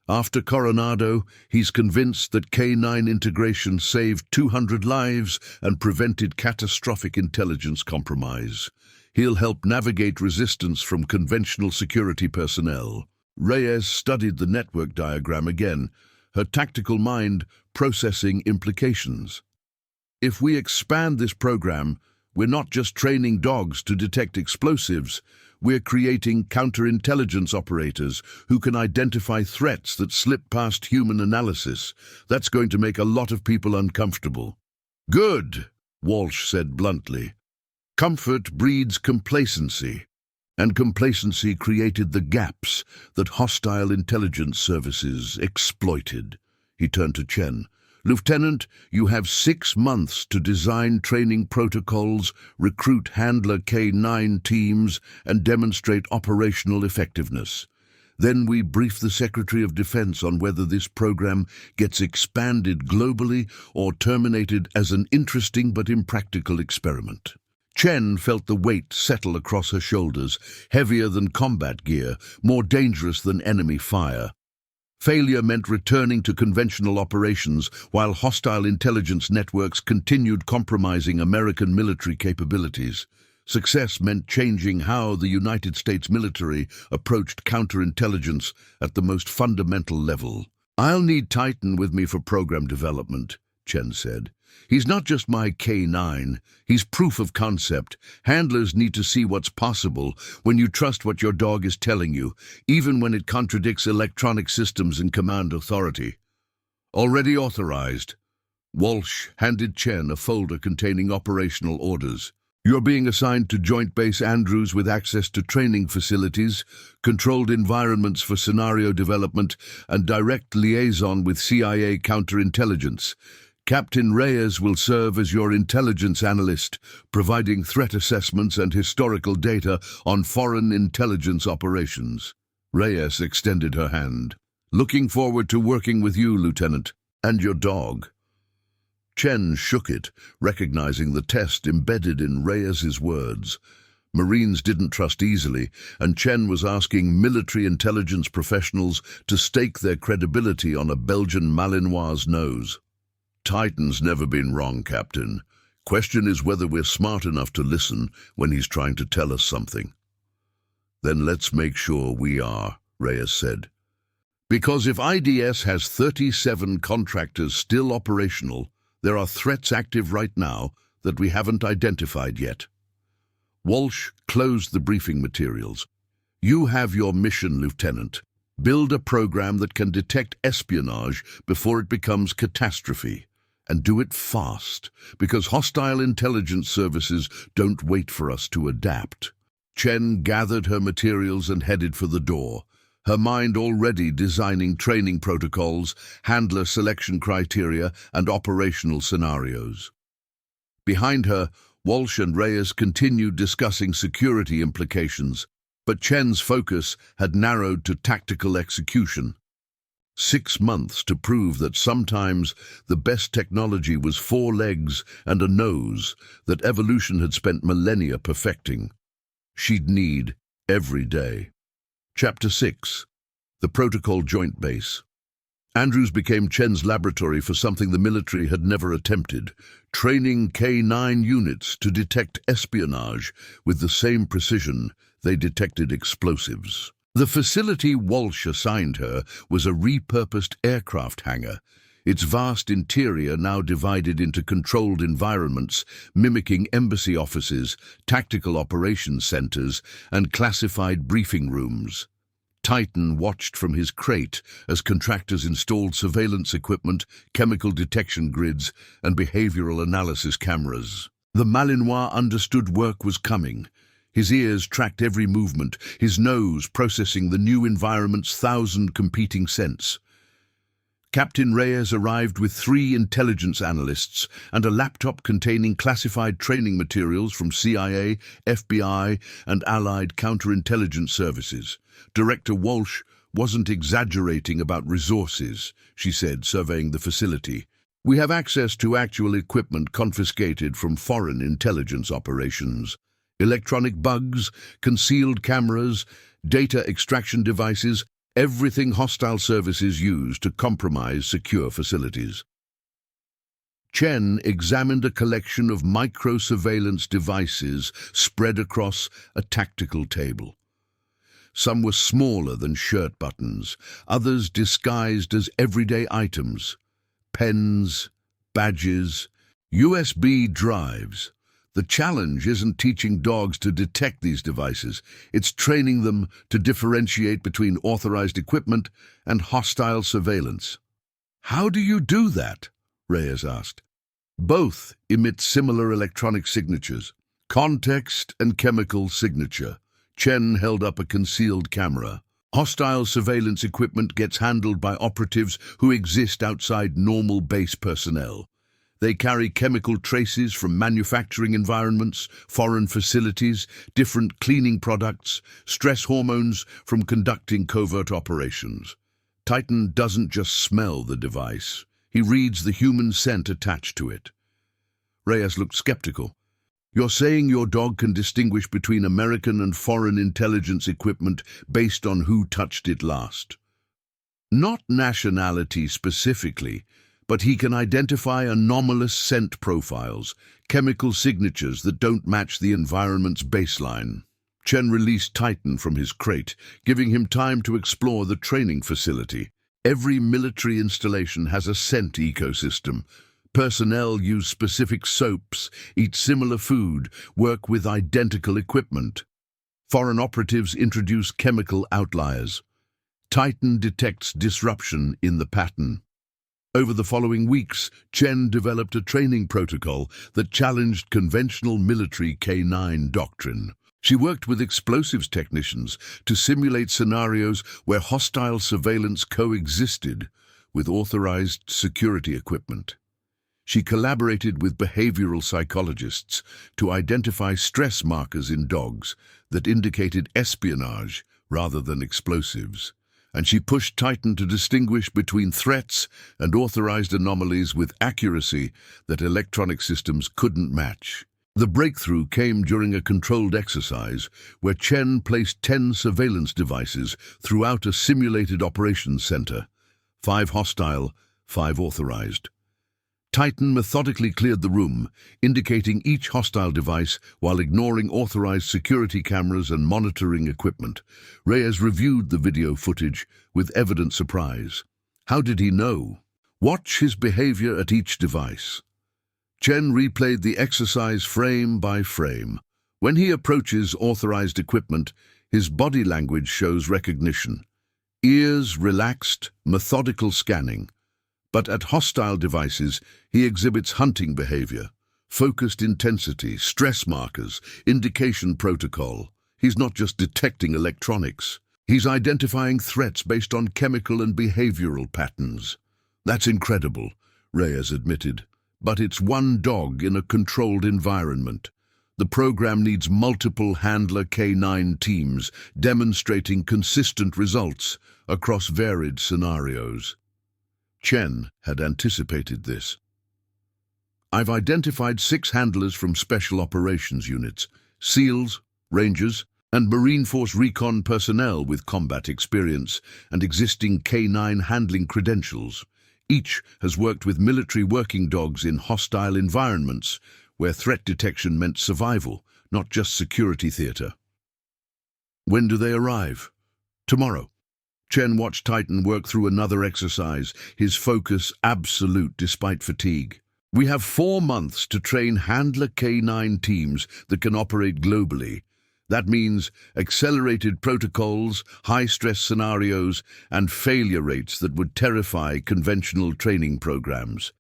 After Coronado, he's convinced that K9 integration saved 200 lives and prevented catastrophic intelligence compromise. He'll help navigate resistance from conventional security personnel. Reyes studied the network diagram again, her tactical mind processing implications. If we expand this program, we're not just training dogs to detect explosives, we're creating counterintelligence operators who can identify threats that slip past human analysis. That's going to make a lot of people uncomfortable. Good, Walsh said bluntly. Comfort breeds complacency, and complacency created the gaps that hostile intelligence services exploited. He turned to Chen. Lieutenant, you have 6 months to design training protocols, recruit handler K9 teams, and demonstrate operational effectiveness. Then we brief the Secretary of Defense on whether this program gets expanded globally or terminated as an interesting but impractical experiment. Chen felt the weight settle across her shoulders, heavier than combat gear, more dangerous than enemy fire. Failure meant returning to conventional operations while hostile intelligence networks continued compromising American military capabilities. Success meant changing how the United States military approached counterintelligence at the most fundamental level. I'll need Titan with me for program development, Chen said. He's not just my K9, he's proof of concept. Handlers need to see what's possible when you trust what your dog is telling you, even when it contradicts electronic systems and command authority. Already authorized. Walsh handed Chen a folder containing operational orders. You're being assigned to Joint Base Andrews with access to training facilities, controlled environments for scenario development, and direct liaison with CIA counterintelligence. Captain Reyes will serve as your intelligence analyst, providing threat assessments and historical data on foreign intelligence operations. Reyes extended her hand. Looking forward to working with you, Lieutenant, and your dog. Chen shook it, recognizing the test embedded in Reyes's words. Marines didn't trust easily, and Chen was asking military intelligence professionals to stake their credibility on a Belgian Malinois' nose. Titan's never been wrong, Captain. Question is whether we're smart enough to listen when he's trying to tell us something. Then let's make sure we are, Reyes said. Because if IDS has 37 contractors still operational, there are threats active right now that we haven't identified yet. Walsh closed the briefing materials. You have your mission, Lieutenant. Build a program that can detect espionage before it becomes catastrophe. And do it fast, because hostile intelligence services don't wait for us to adapt. Chen gathered her materials and headed for the door, her mind already designing training protocols, handler selection criteria, and operational scenarios. Behind her, Walsh and Reyes continued discussing security implications, but Chen's focus had narrowed to tactical execution. 6 months to prove that sometimes the best technology was 4 legs and a nose that evolution had spent millennia perfecting. She'd need every day. Chapter 6. The Protocol Joint Base. Andrews became Chen's laboratory for something the military had never attempted, training K-9 units to detect espionage with the same precision they detected explosives. The facility Walsh assigned her was a repurposed aircraft hangar, its vast interior now divided into controlled environments mimicking embassy offices, tactical operations centers, and classified briefing rooms. Titan watched from his crate as contractors installed surveillance equipment, chemical detection grids, and behavioral analysis cameras. The Malinois understood work was coming. His ears tracked every movement, his nose processing the new environment's 1,000 competing scents. Captain Reyes arrived with 3 intelligence analysts and a laptop containing classified training materials from CIA, FBI, and allied counterintelligence services. Director Walsh wasn't exaggerating about resources, she said, surveying the facility. We have access to actual equipment confiscated from foreign intelligence operations. Electronic bugs, concealed cameras, data extraction devices, everything hostile services use to compromise secure facilities. Chen examined a collection of micro-surveillance devices spread across a tactical table. Some were smaller than shirt buttons, others disguised as everyday items. Pens, badges, USB drives. The challenge isn't teaching dogs to detect these devices, it's training them to differentiate between authorized equipment and hostile surveillance. How do you do that? Reyes asked. Both emit similar electronic signatures, context and chemical signature. Chen held up a concealed camera. Hostile surveillance equipment gets handled by operatives who exist outside normal base personnel. They carry chemical traces from manufacturing environments, foreign facilities, different cleaning products, stress hormones from conducting covert operations. Titan doesn't just smell the device. He reads the human scent attached to it. Reyes looked skeptical. You're saying your dog can distinguish between American and foreign intelligence equipment based on who touched it last? Not nationality specifically, but he can identify anomalous scent profiles, chemical signatures that don't match the environment's baseline. Chen released Titan from his crate, giving him time to explore the training facility. Every military installation has a scent ecosystem. Personnel use specific soaps, eat similar food, work with identical equipment. Foreign operatives introduce chemical outliers. Titan detects disruption in the pattern. Over the following weeks, Chen developed a training protocol that challenged conventional military K-9 doctrine. She worked with explosives technicians to simulate scenarios where hostile surveillance coexisted with authorized security equipment. She collaborated with behavioral psychologists to identify stress markers in dogs that indicated espionage rather than explosives. And she pushed Titan to distinguish between threats and authorized anomalies with accuracy that electronic systems couldn't match. The breakthrough came during a controlled exercise where Chen placed 10 surveillance devices throughout a simulated operations center, 5 hostile, 5 authorized. Titan methodically cleared the room, indicating each hostile device while ignoring authorized security cameras and monitoring equipment. Reyes reviewed the video footage with evident surprise. How did he know? Watch his behavior at each device. Chen replayed the exercise frame by frame. When he approaches authorized equipment, his body language shows recognition. Ears relaxed, methodical scanning. But at hostile devices, he exhibits hunting behavior, focused intensity, stress markers, indication protocol. He's not just detecting electronics. He's identifying threats based on chemical and behavioral patterns. That's incredible, Reyes admitted. But it's one dog in a controlled environment. The program needs multiple handler K9 teams, demonstrating consistent results across varied scenarios. Chen had anticipated this. I've identified 6 handlers from Special Operations Units, SEALs, Rangers, and Marine Force Recon personnel with combat experience and existing K9 handling credentials. Each has worked with military working dogs in hostile environments where threat detection meant survival, not just security theater. When do they arrive? Tomorrow. Chen watched Titan work through another exercise, his focus absolute despite fatigue. We have 4 months to train handler K9 teams that can operate globally. That means accelerated protocols, high-stress scenarios, and failure rates that would terrify conventional training programs.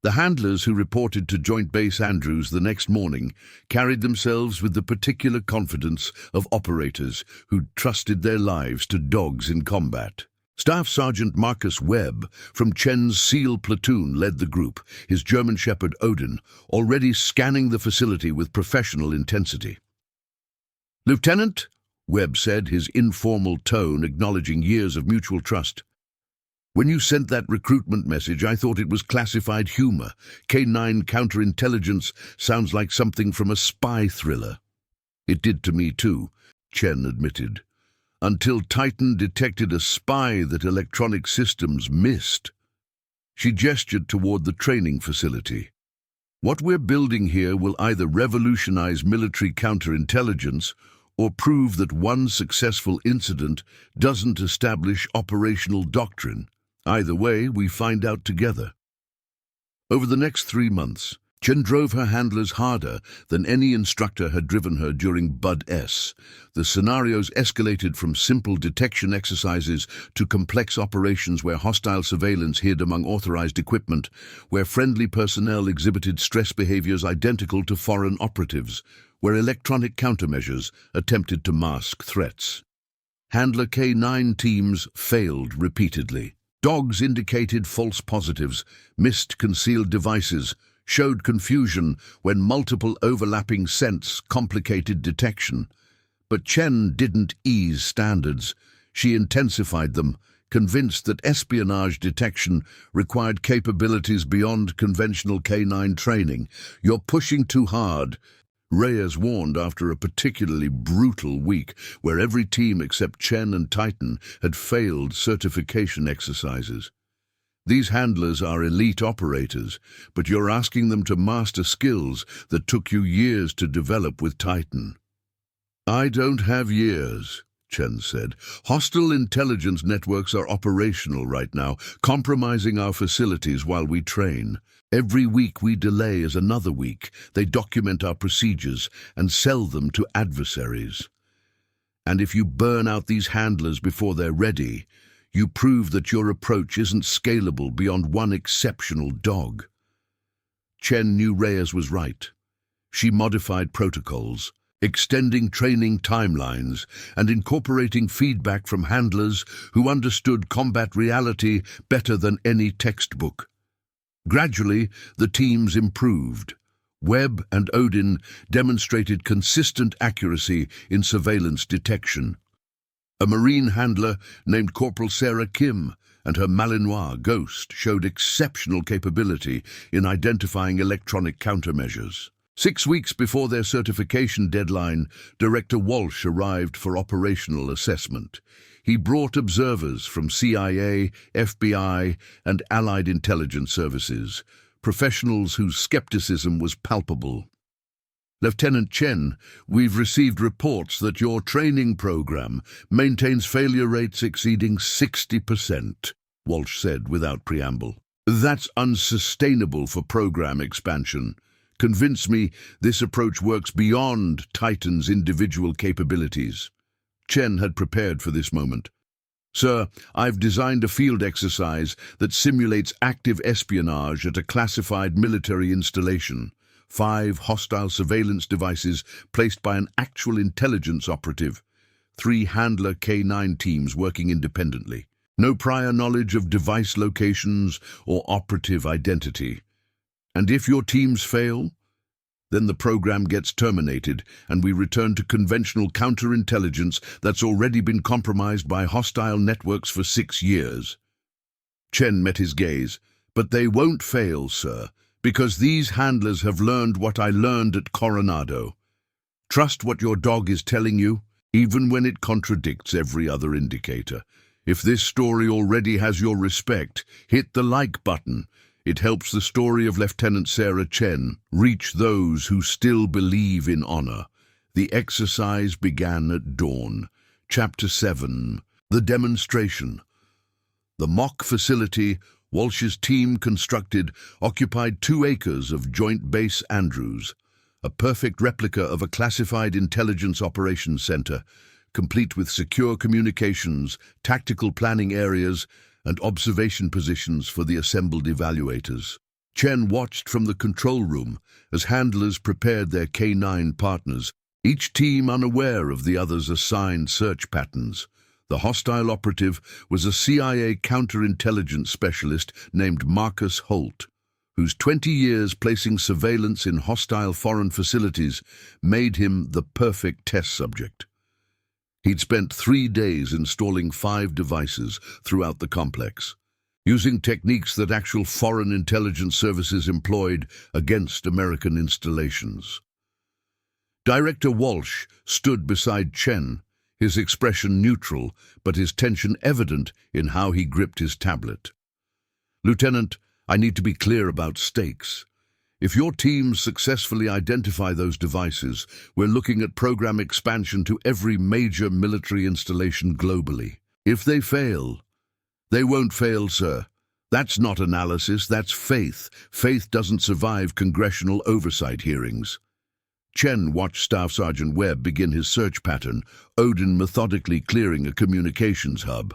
The handlers who reported to Joint Base Andrews the next morning carried themselves with the particular confidence of operators who'd trusted their lives to dogs in combat. Staff Sergeant Marcus Webb from Chen's SEAL platoon led the group, his German Shepherd Odin already scanning the facility with professional intensity. "Lieutenant," Webb said, his informal tone acknowledging years of mutual trust. "When you sent that recruitment message, I thought it was classified humor. K9 counterintelligence sounds like something from a spy thriller." "It did to me too," Chen admitted, "until Titan detected a spy that electronic systems missed." She gestured toward the training facility. "What we're building here will either revolutionize military counterintelligence or prove that one successful incident doesn't establish operational doctrine. Either way, we find out together." Over the next 3 months, Chen drove her handlers harder than any instructor had driven her during Bud S. The scenarios escalated from simple detection exercises to complex operations where hostile surveillance hid among authorized equipment, where friendly personnel exhibited stress behaviors identical to foreign operatives, where electronic countermeasures attempted to mask threats. Handler K9 teams failed repeatedly. Dogs indicated false positives, missed concealed devices, showed confusion when multiple overlapping scents complicated detection. But Chen didn't ease standards. She intensified them, convinced that espionage detection required capabilities beyond conventional K9 training. "You're pushing too hard," Reyes warned after a particularly brutal week where every team except Chen and Titan had failed certification exercises. "These handlers are elite operators, but you're asking them to master skills that took you years to develop with Titan." "I don't have years," Chen said. "Hostile intelligence networks are operational right now, compromising our facilities while we train. Every week we delay is another week. They document our procedures and sell them to adversaries. And if you burn out these handlers before they're ready, you prove that your approach isn't scalable beyond one exceptional dog." Chen knew Reyes was right. She modified protocols, extending training timelines and incorporating feedback from handlers who understood combat reality better than any textbook. Gradually, the teams improved. Webb and Odin demonstrated consistent accuracy in surveillance detection. A marine handler named Corporal Sarah Kim and her Malinois Ghost showed exceptional capability in identifying electronic countermeasures. 6 weeks before their certification deadline, Director Walsh arrived for operational assessment. He brought observers from CIA, FBI, and allied intelligence services, professionals whose skepticism was palpable. Lieutenant Chen, we've received reports that your training program maintains failure rates exceeding 60%, Walsh said without preamble. That's unsustainable for program expansion. Convince me this approach works beyond Titan's individual capabilities. Chen had prepared for this moment. Sir, I've designed a field exercise that simulates active espionage at a classified military installation. 5 hostile surveillance devices placed by an actual intelligence operative. 3 handler K9 teams working independently. No prior knowledge of device locations or operative identity. And if your teams fail, then the program gets terminated and we return to conventional counterintelligence that's already been compromised by hostile networks for 6 years. Chen met his gaze. But they won't fail, sir, because these handlers have learned what I learned at Coronado. Trust what your dog is telling you, even when it contradicts every other indicator. If this story already has your respect, hit the like button. It helps the story of Lieutenant Sarah Chen reach those who still believe in honor. The exercise began at dawn. Chapter 7. The Demonstration. The mock facility Walsh's team constructed occupied 2 acres of Joint Base Andrews, a perfect replica of a classified intelligence operations center, complete with secure communications, tactical planning areas, and observation positions for the assembled evaluators. Chen watched from the control room as handlers prepared their K9 partners, each team unaware of the other's assigned search patterns. The hostile operative was a CIA counterintelligence specialist named Marcus Holt, whose 20 years placing surveillance in hostile foreign facilities made him the perfect test subject. He'd spent 3 days installing 5 devices throughout the complex, using techniques that actual foreign intelligence services employed against American installations. Director Walsh stood beside Chen, his expression neutral, but his tension evident in how he gripped his tablet. Lieutenant, I need to be clear about stakes. If your teams successfully identify those devices, we're looking at program expansion to every major military installation globally. If they fail, they won't fail, sir. That's not analysis, that's faith. Faith doesn't survive congressional oversight hearings. Chen watched Staff Sergeant Webb begin his search pattern, Odin methodically clearing a communications hub.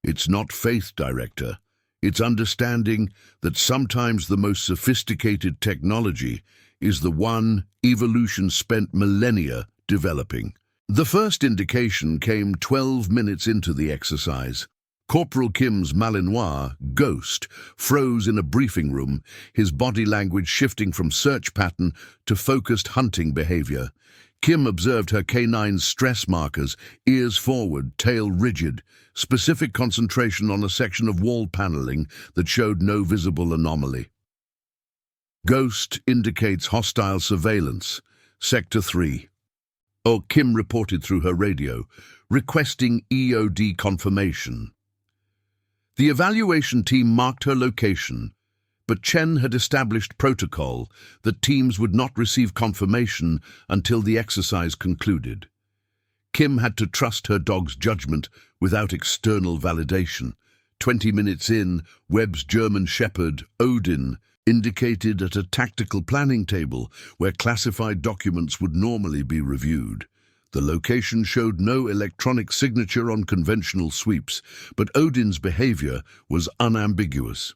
It's not faith, Director. It's understanding that sometimes the most sophisticated technology is the one evolution spent millennia developing. The first indication came 12 minutes into the exercise. Corporal Kim's Malinois, Ghost, froze in a briefing room, his body language shifting from search pattern to focused hunting behavior. Kim observed her K9's stress markers, ears forward, tail rigid, specific concentration on a section of wall paneling that showed no visible anomaly. Ghost indicates hostile surveillance, Sector 3. Kim reported through her radio, requesting EOD confirmation. The evaluation team marked her location, but Chen had established protocol that teams would not receive confirmation until the exercise concluded. Kim had to trust her dog's judgment without external validation. 20 minutes in, Webb's German Shepherd, Odin, indicated at a tactical planning table where classified documents would normally be reviewed. The location showed no electronic signature on conventional sweeps, but Odin's behavior was unambiguous.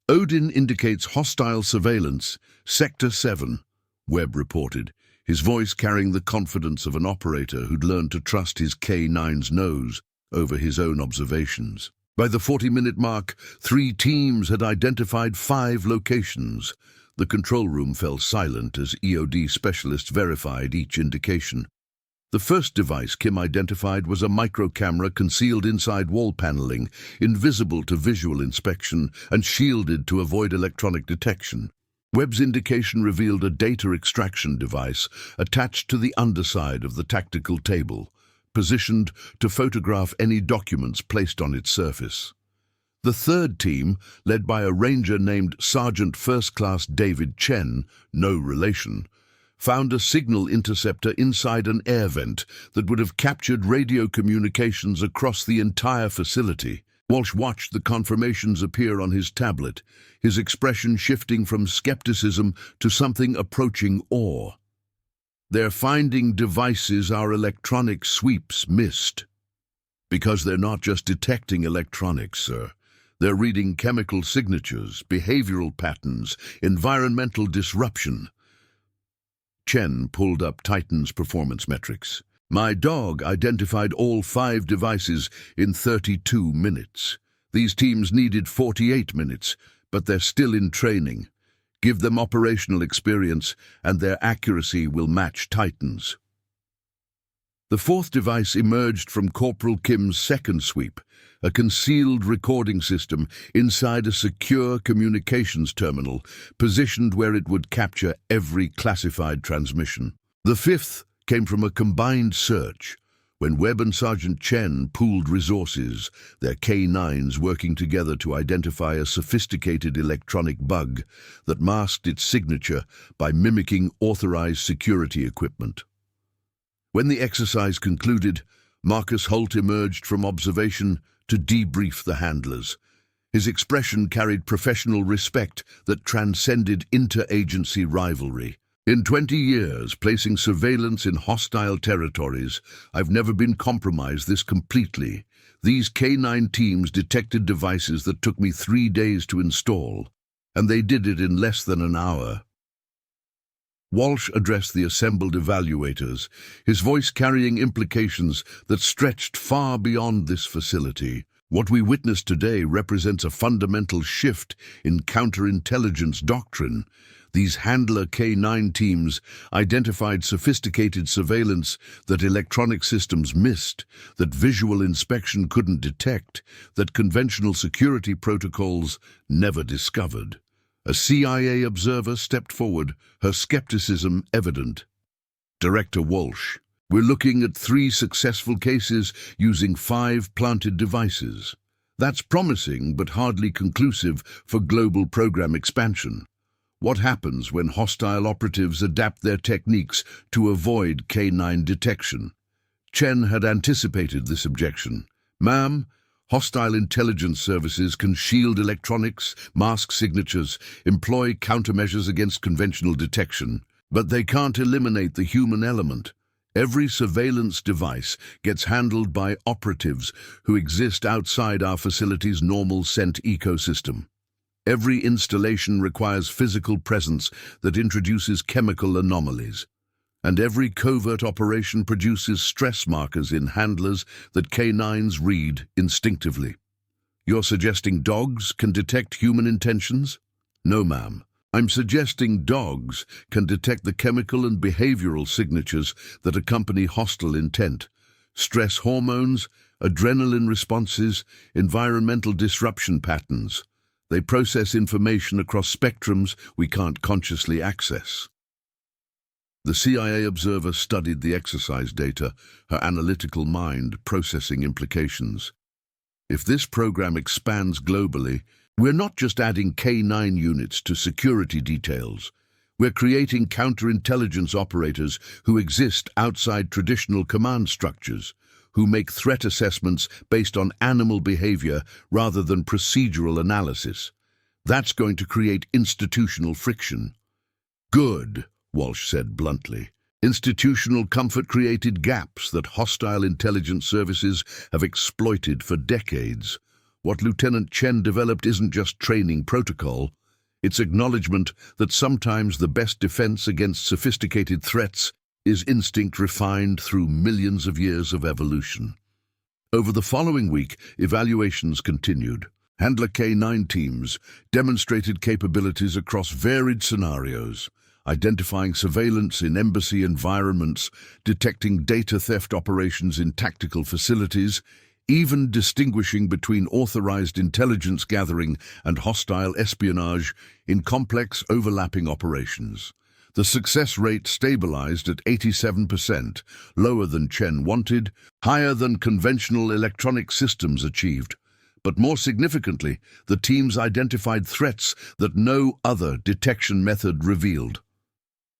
Odin indicates hostile surveillance, Sector 7, Webb reported, his voice carrying the confidence of an operator who'd learned to trust his K9's nose over his own observations. By the 40-minute mark, 3 teams had identified 5 locations. The control room fell silent as EOD specialists verified each indication. The first device Kim identified was a micro-camera concealed inside wall paneling, invisible to visual inspection and shielded to avoid electronic detection. Webb's indication revealed a data extraction device attached to the underside of the tactical table, positioned to photograph any documents placed on its surface. The third team, led by a ranger named Sergeant First Class David Chen, no relation, found a signal interceptor inside an air vent that would have captured radio communications across the entire facility. Walsh watched the confirmations appear on his tablet, his expression shifting from skepticism to something approaching awe. Their finding devices are electronic sweeps missed. Because they're not just detecting electronics, sir. They're reading chemical signatures, behavioral patterns, environmental disruption. Chen pulled up Titan's performance metrics. My dog identified all 5 devices in 32 minutes. These teams needed 48 minutes, but they're still in training. Give them operational experience, and their accuracy will match Titan's. The 4th device emerged from Corporal Kim's second sweep, a concealed recording system inside a secure communications terminal, positioned where it would capture every classified transmission. The 5th came from a combined search, when Webb and Sergeant Chen pooled resources, their K9s working together to identify a sophisticated electronic bug that masked its signature by mimicking authorized security equipment. When the exercise concluded, Marcus Holt emerged from observation to debrief the handlers. His expression carried professional respect that transcended interagency rivalry. In 20 years, placing surveillance in hostile territories, I've never been compromised this completely. These K9 teams detected devices that took me 3 days to install, and they did it in less than an hour. Walsh addressed the assembled evaluators, his voice carrying implications that stretched far beyond this facility. What we witnessed today represents a fundamental shift in counterintelligence doctrine. These handler K9 teams identified sophisticated surveillance that electronic systems missed, that visual inspection couldn't detect, that conventional security protocols never discovered. A CIA observer stepped forward, her skepticism evident. Director Walsh, we're looking at 3 successful cases using 5 planted devices. That's promising, but hardly conclusive for global program expansion. What happens when hostile operatives adapt their techniques to avoid K9 detection? Chen had anticipated this objection. Ma'am, hostile intelligence services can shield electronics, mask signatures, employ countermeasures against conventional detection, but they can't eliminate the human element. Every surveillance device gets handled by operatives who exist outside our facility's normal scent ecosystem. Every installation requires physical presence that introduces chemical anomalies, and every covert operation produces stress markers in handlers that K9s read instinctively. You're suggesting dogs can detect human intentions? No, ma'am. I'm suggesting dogs can detect the chemical and behavioral signatures that accompany hostile intent. Stress hormones, adrenaline responses, environmental disruption patterns. They process information across spectrums we can't consciously access. The CIA observer studied the exercise data, her analytical mind processing implications. If this program expands globally, we're not just adding K9 units to security details. We're creating counterintelligence operators who exist outside traditional command structures, who make threat assessments based on animal behavior rather than procedural analysis. That's going to create institutional friction. Good, Walsh said bluntly. Institutional comfort created gaps that hostile intelligence services have exploited for decades. What Lieutenant Chen developed isn't just training protocol, it's acknowledgement that sometimes the best defense against sophisticated threats is instinct refined through millions of years of evolution. Over the following week, evaluations continued. Handler K9 teams demonstrated capabilities across varied scenarios, identifying surveillance in embassy environments, detecting data theft operations in tactical facilities, even distinguishing between authorized intelligence gathering and hostile espionage in complex overlapping operations. The success rate stabilized at 87%, lower than Chen wanted, higher than conventional electronic systems achieved. But more significantly, the teams identified threats that no other detection method revealed.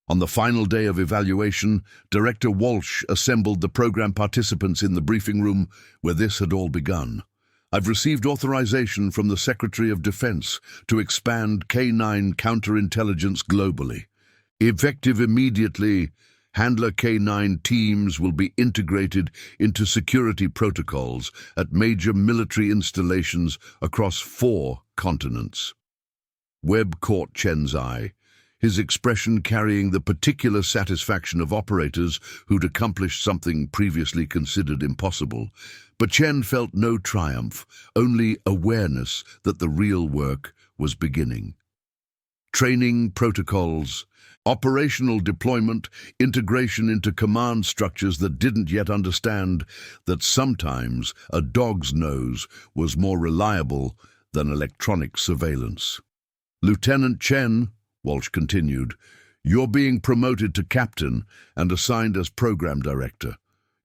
On the final day of evaluation, Director Walsh assembled the program participants in the briefing room where this had all begun. "I've received authorization from the Secretary of Defense to expand K9 counterintelligence globally. Effective immediately, Handler K9 teams will be integrated into security protocols at major military installations across 4 continents." Webb caught Chen's eye, his expression carrying the particular satisfaction of operators who'd accomplished something previously considered impossible. But Chen felt no triumph, only awareness that the real work was beginning. Training protocols, operational deployment, integration into command structures that didn't yet understand that sometimes a dog's nose was more reliable than electronic surveillance. "Lieutenant Chen," Walsh continued, "you're being promoted to captain and assigned as program director.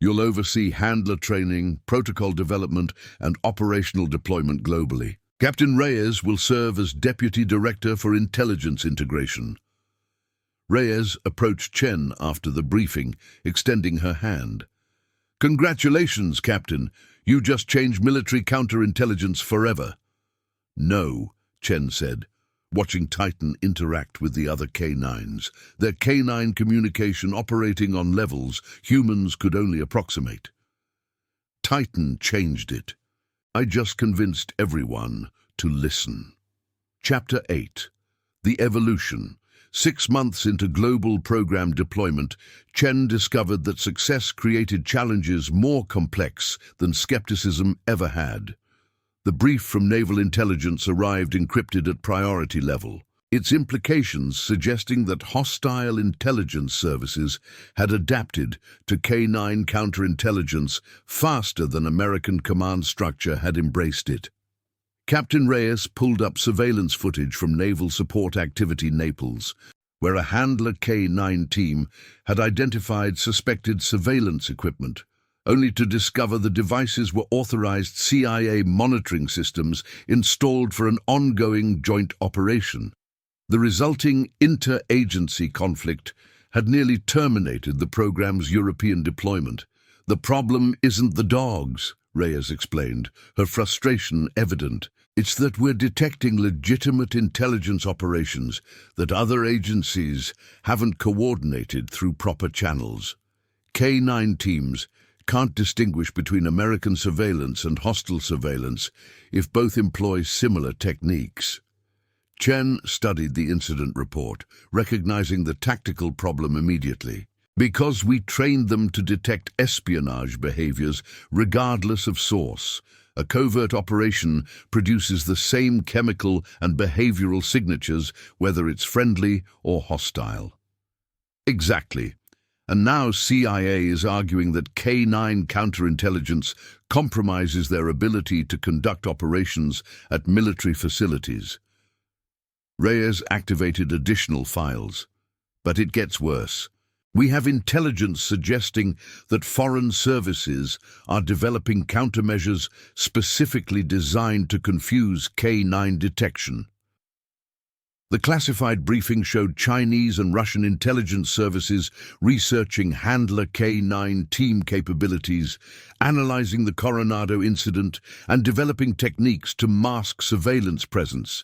You'll oversee handler training, protocol development, and operational deployment globally. Captain Reyes will serve as deputy director for intelligence integration." Reyes approached Chen after the briefing, extending her hand. "Congratulations, Captain. You just changed military counterintelligence forever." "No," Chen said, watching Titan interact with the other K9s, their K9 communication operating on levels humans could only approximate. "Titan changed it. I just convinced everyone to listen." Chapter 8. The Evolution. 6 months into global program deployment, Chen discovered that success created challenges more complex than skepticism ever had. The brief from Naval Intelligence arrived encrypted at priority level, its implications suggesting that hostile intelligence services had adapted to K9 counterintelligence faster than American command structure had embraced it. Captain Reyes pulled up surveillance footage from Naval Support Activity Naples, where a Handler K9 team had identified suspected surveillance equipment, only to discover the devices were authorized CIA monitoring systems installed for an ongoing joint operation. The resulting inter-agency conflict had nearly terminated the program's European deployment. "The problem isn't the dogs," Reyes explained, her frustration evident. "It's that we're detecting legitimate intelligence operations that other agencies haven't coordinated through proper channels. K9 teams can't distinguish between American surveillance and hostile surveillance if both employ similar techniques." Chen studied the incident report, recognizing the tactical problem immediately. "Because we trained them to detect espionage behaviors regardless of source. A covert operation produces the same chemical and behavioral signatures whether it's friendly or hostile." "Exactly. And now CIA is arguing that K9 counterintelligence compromises their ability to conduct operations at military facilities." Reyes activated additional files. "But it gets worse. We have intelligence suggesting that foreign services are developing countermeasures specifically designed to confuse K9 detection." The classified briefing showed Chinese and Russian intelligence services researching Handler K9 team capabilities, analyzing the Coronado incident, and developing techniques to mask surveillance presence.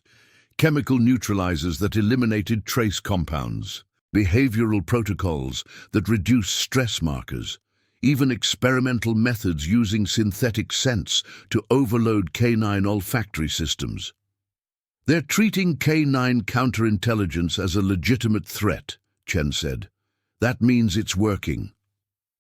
Chemical neutralizers that eliminated trace compounds, behavioral protocols that reduce stress markers, even experimental methods using synthetic scents to overload K9 olfactory systems. "They're treating K9 counterintelligence as a legitimate threat," Chen said. "That means it's working.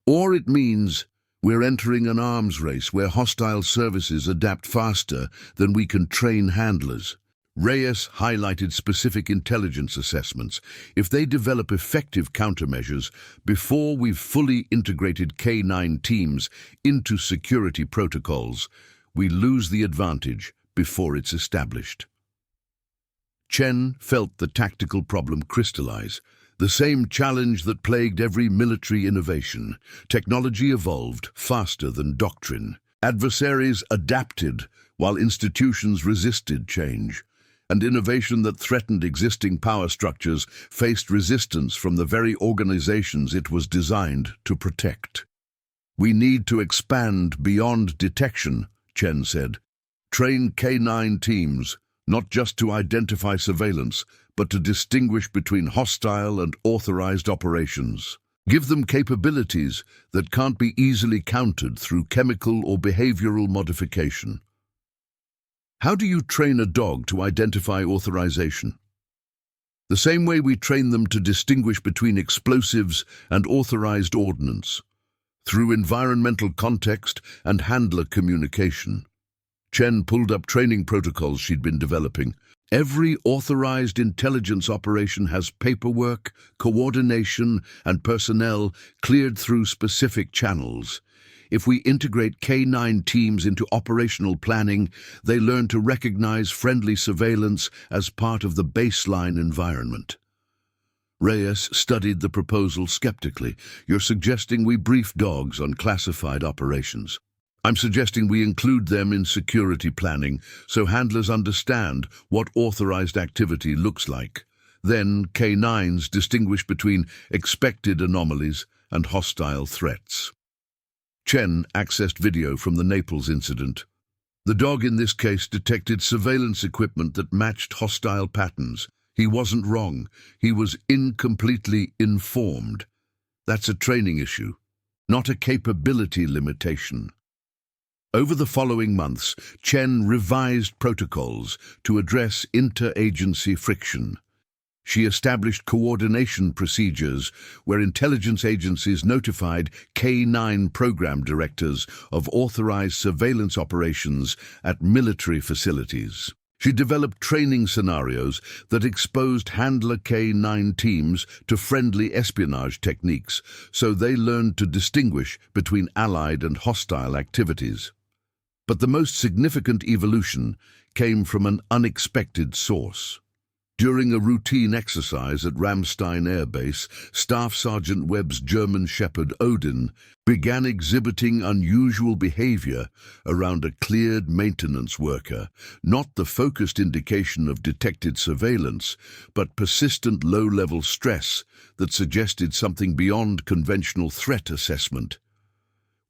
Or it means We're entering an arms race where hostile services adapt faster than we can train handlers. Reyes highlighted specific intelligence assessments. If they develop effective countermeasures before we've fully integrated K9 teams into security protocols, we lose the advantage before it's established. Chen felt the tactical problem crystallize. The same challenge that plagued every military innovation. Technology evolved faster than doctrine. Adversaries adapted while institutions resisted change. And innovation that threatened existing power structures faced resistance from the very organizations it was designed to protect. We need to expand beyond detection, Chen said. Train K9 teams, not just to identify surveillance, but to distinguish between hostile and authorized operations. Give them capabilities that can't be easily countered through chemical or behavioral modification. How do you train a dog to identify authorization? The same way we train them to distinguish between explosives and authorized ordnance, through environmental context and handler communication. Chen pulled up training protocols she'd been developing. Every authorized intelligence operation has paperwork, coordination, and personnel cleared through specific channels. If we integrate K9 teams into operational planning, they learn to recognize friendly surveillance as part of the baseline environment. Reyes studied the proposal skeptically. You're suggesting we brief dogs on classified operations. I'm suggesting we include them in security planning so handlers understand what authorized activity looks like. Then K9s distinguish between expected anomalies and hostile threats. Chen accessed video from the Naples incident. The dog in this case detected surveillance equipment that matched hostile patterns. He wasn't wrong. He was incompletely informed. That's a training issue, not a capability limitation. Over the following months, Chen revised protocols to address interagency friction. She established coordination procedures where intelligence agencies notified K9 program directors of authorized surveillance operations at military facilities. She developed training scenarios that exposed handler K9 teams to friendly espionage techniques so they learned to distinguish between allied and hostile activities. But the most significant evolution came from an unexpected source. During a routine exercise at Ramstein Air Base, Staff Sergeant Webb's German Shepherd Odin began exhibiting unusual behavior around a cleared maintenance worker, not the focused indication of detected surveillance, but persistent low-level stress that suggested something beyond conventional threat assessment.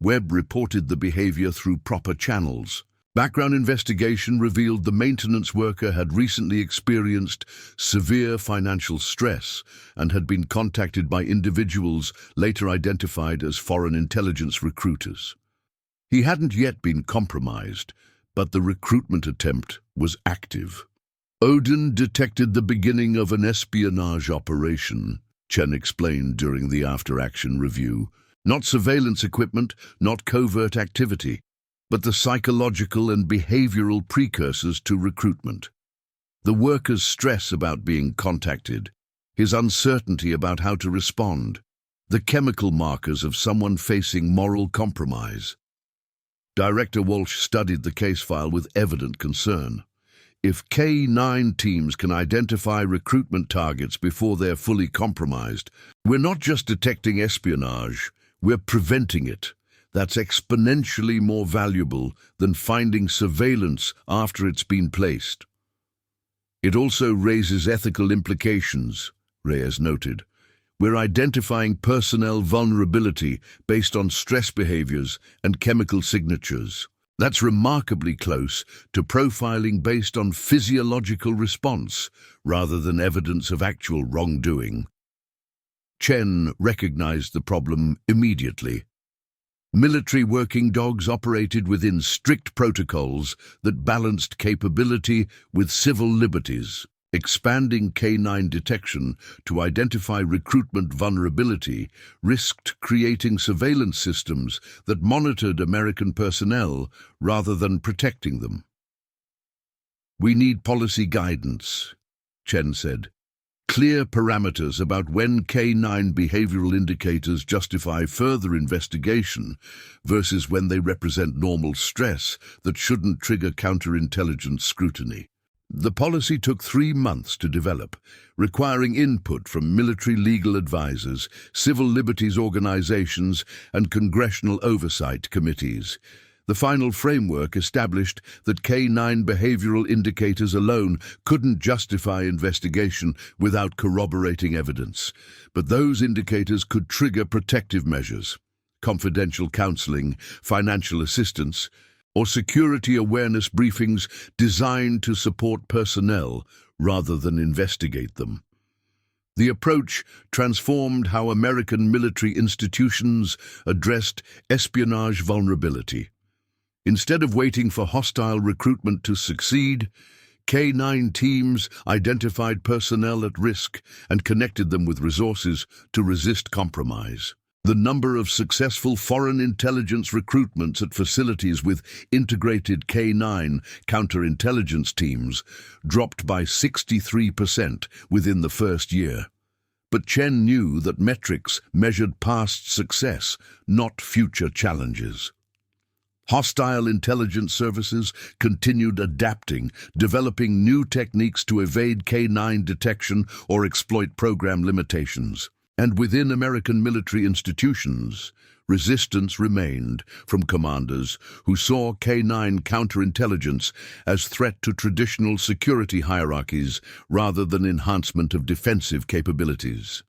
Webb reported the behavior through proper channels. Background investigation revealed the maintenance worker had recently experienced severe financial stress and had been contacted by individuals later identified as foreign intelligence recruiters. He hadn't yet been compromised, but the recruitment attempt was active. Odin detected the beginning of an espionage operation, Chen explained during the after-action review. Not surveillance equipment, not covert activity, but the psychological and behavioral precursors to recruitment. The worker's stress about being contacted, his uncertainty about how to respond, the chemical markers of someone facing moral compromise. Director Walsh studied the case file with evident concern. If K9 teams can identify recruitment targets before they're fully compromised, we're not just detecting espionage, we're preventing it. That's exponentially more valuable than finding surveillance after it's been placed. It also raises ethical implications, Reyes noted. We're identifying personnel vulnerability based on stress behaviors and chemical signatures. That's remarkably close to profiling based on physiological response rather than evidence of actual wrongdoing. Chen recognized the problem immediately. Military working dogs operated within strict protocols that balanced capability with civil liberties. Expanding K9 detection to identify recruitment vulnerability risked creating surveillance systems that monitored American personnel rather than protecting them. "We need policy guidance," Chen said. "Clear parameters about when K9 behavioral indicators justify further investigation versus when they represent normal stress that shouldn't trigger counterintelligence scrutiny." The policy took 3 months to develop, requiring input from military legal advisors, civil liberties organizations, and congressional oversight committees. The final framework established that K9 behavioral indicators alone couldn't justify investigation without corroborating evidence, but those indicators could trigger protective measures, confidential counseling, financial assistance, or security awareness briefings designed to support personnel rather than investigate them. The approach transformed how American military institutions addressed espionage vulnerability. Instead of waiting for hostile recruitment to succeed, K9 teams identified personnel at risk and connected them with resources to resist compromise. The number of successful foreign intelligence recruitments at facilities with integrated K9 counterintelligence teams dropped by 63% within the first year. But Chen knew that metrics measured past success, not future challenges. Hostile intelligence services continued adapting, developing new techniques to evade K9 detection or exploit program limitations. And within American military institutions, resistance remained from commanders who saw K9 counterintelligence as threat to traditional security hierarchies rather than enhancement of defensive capabilities.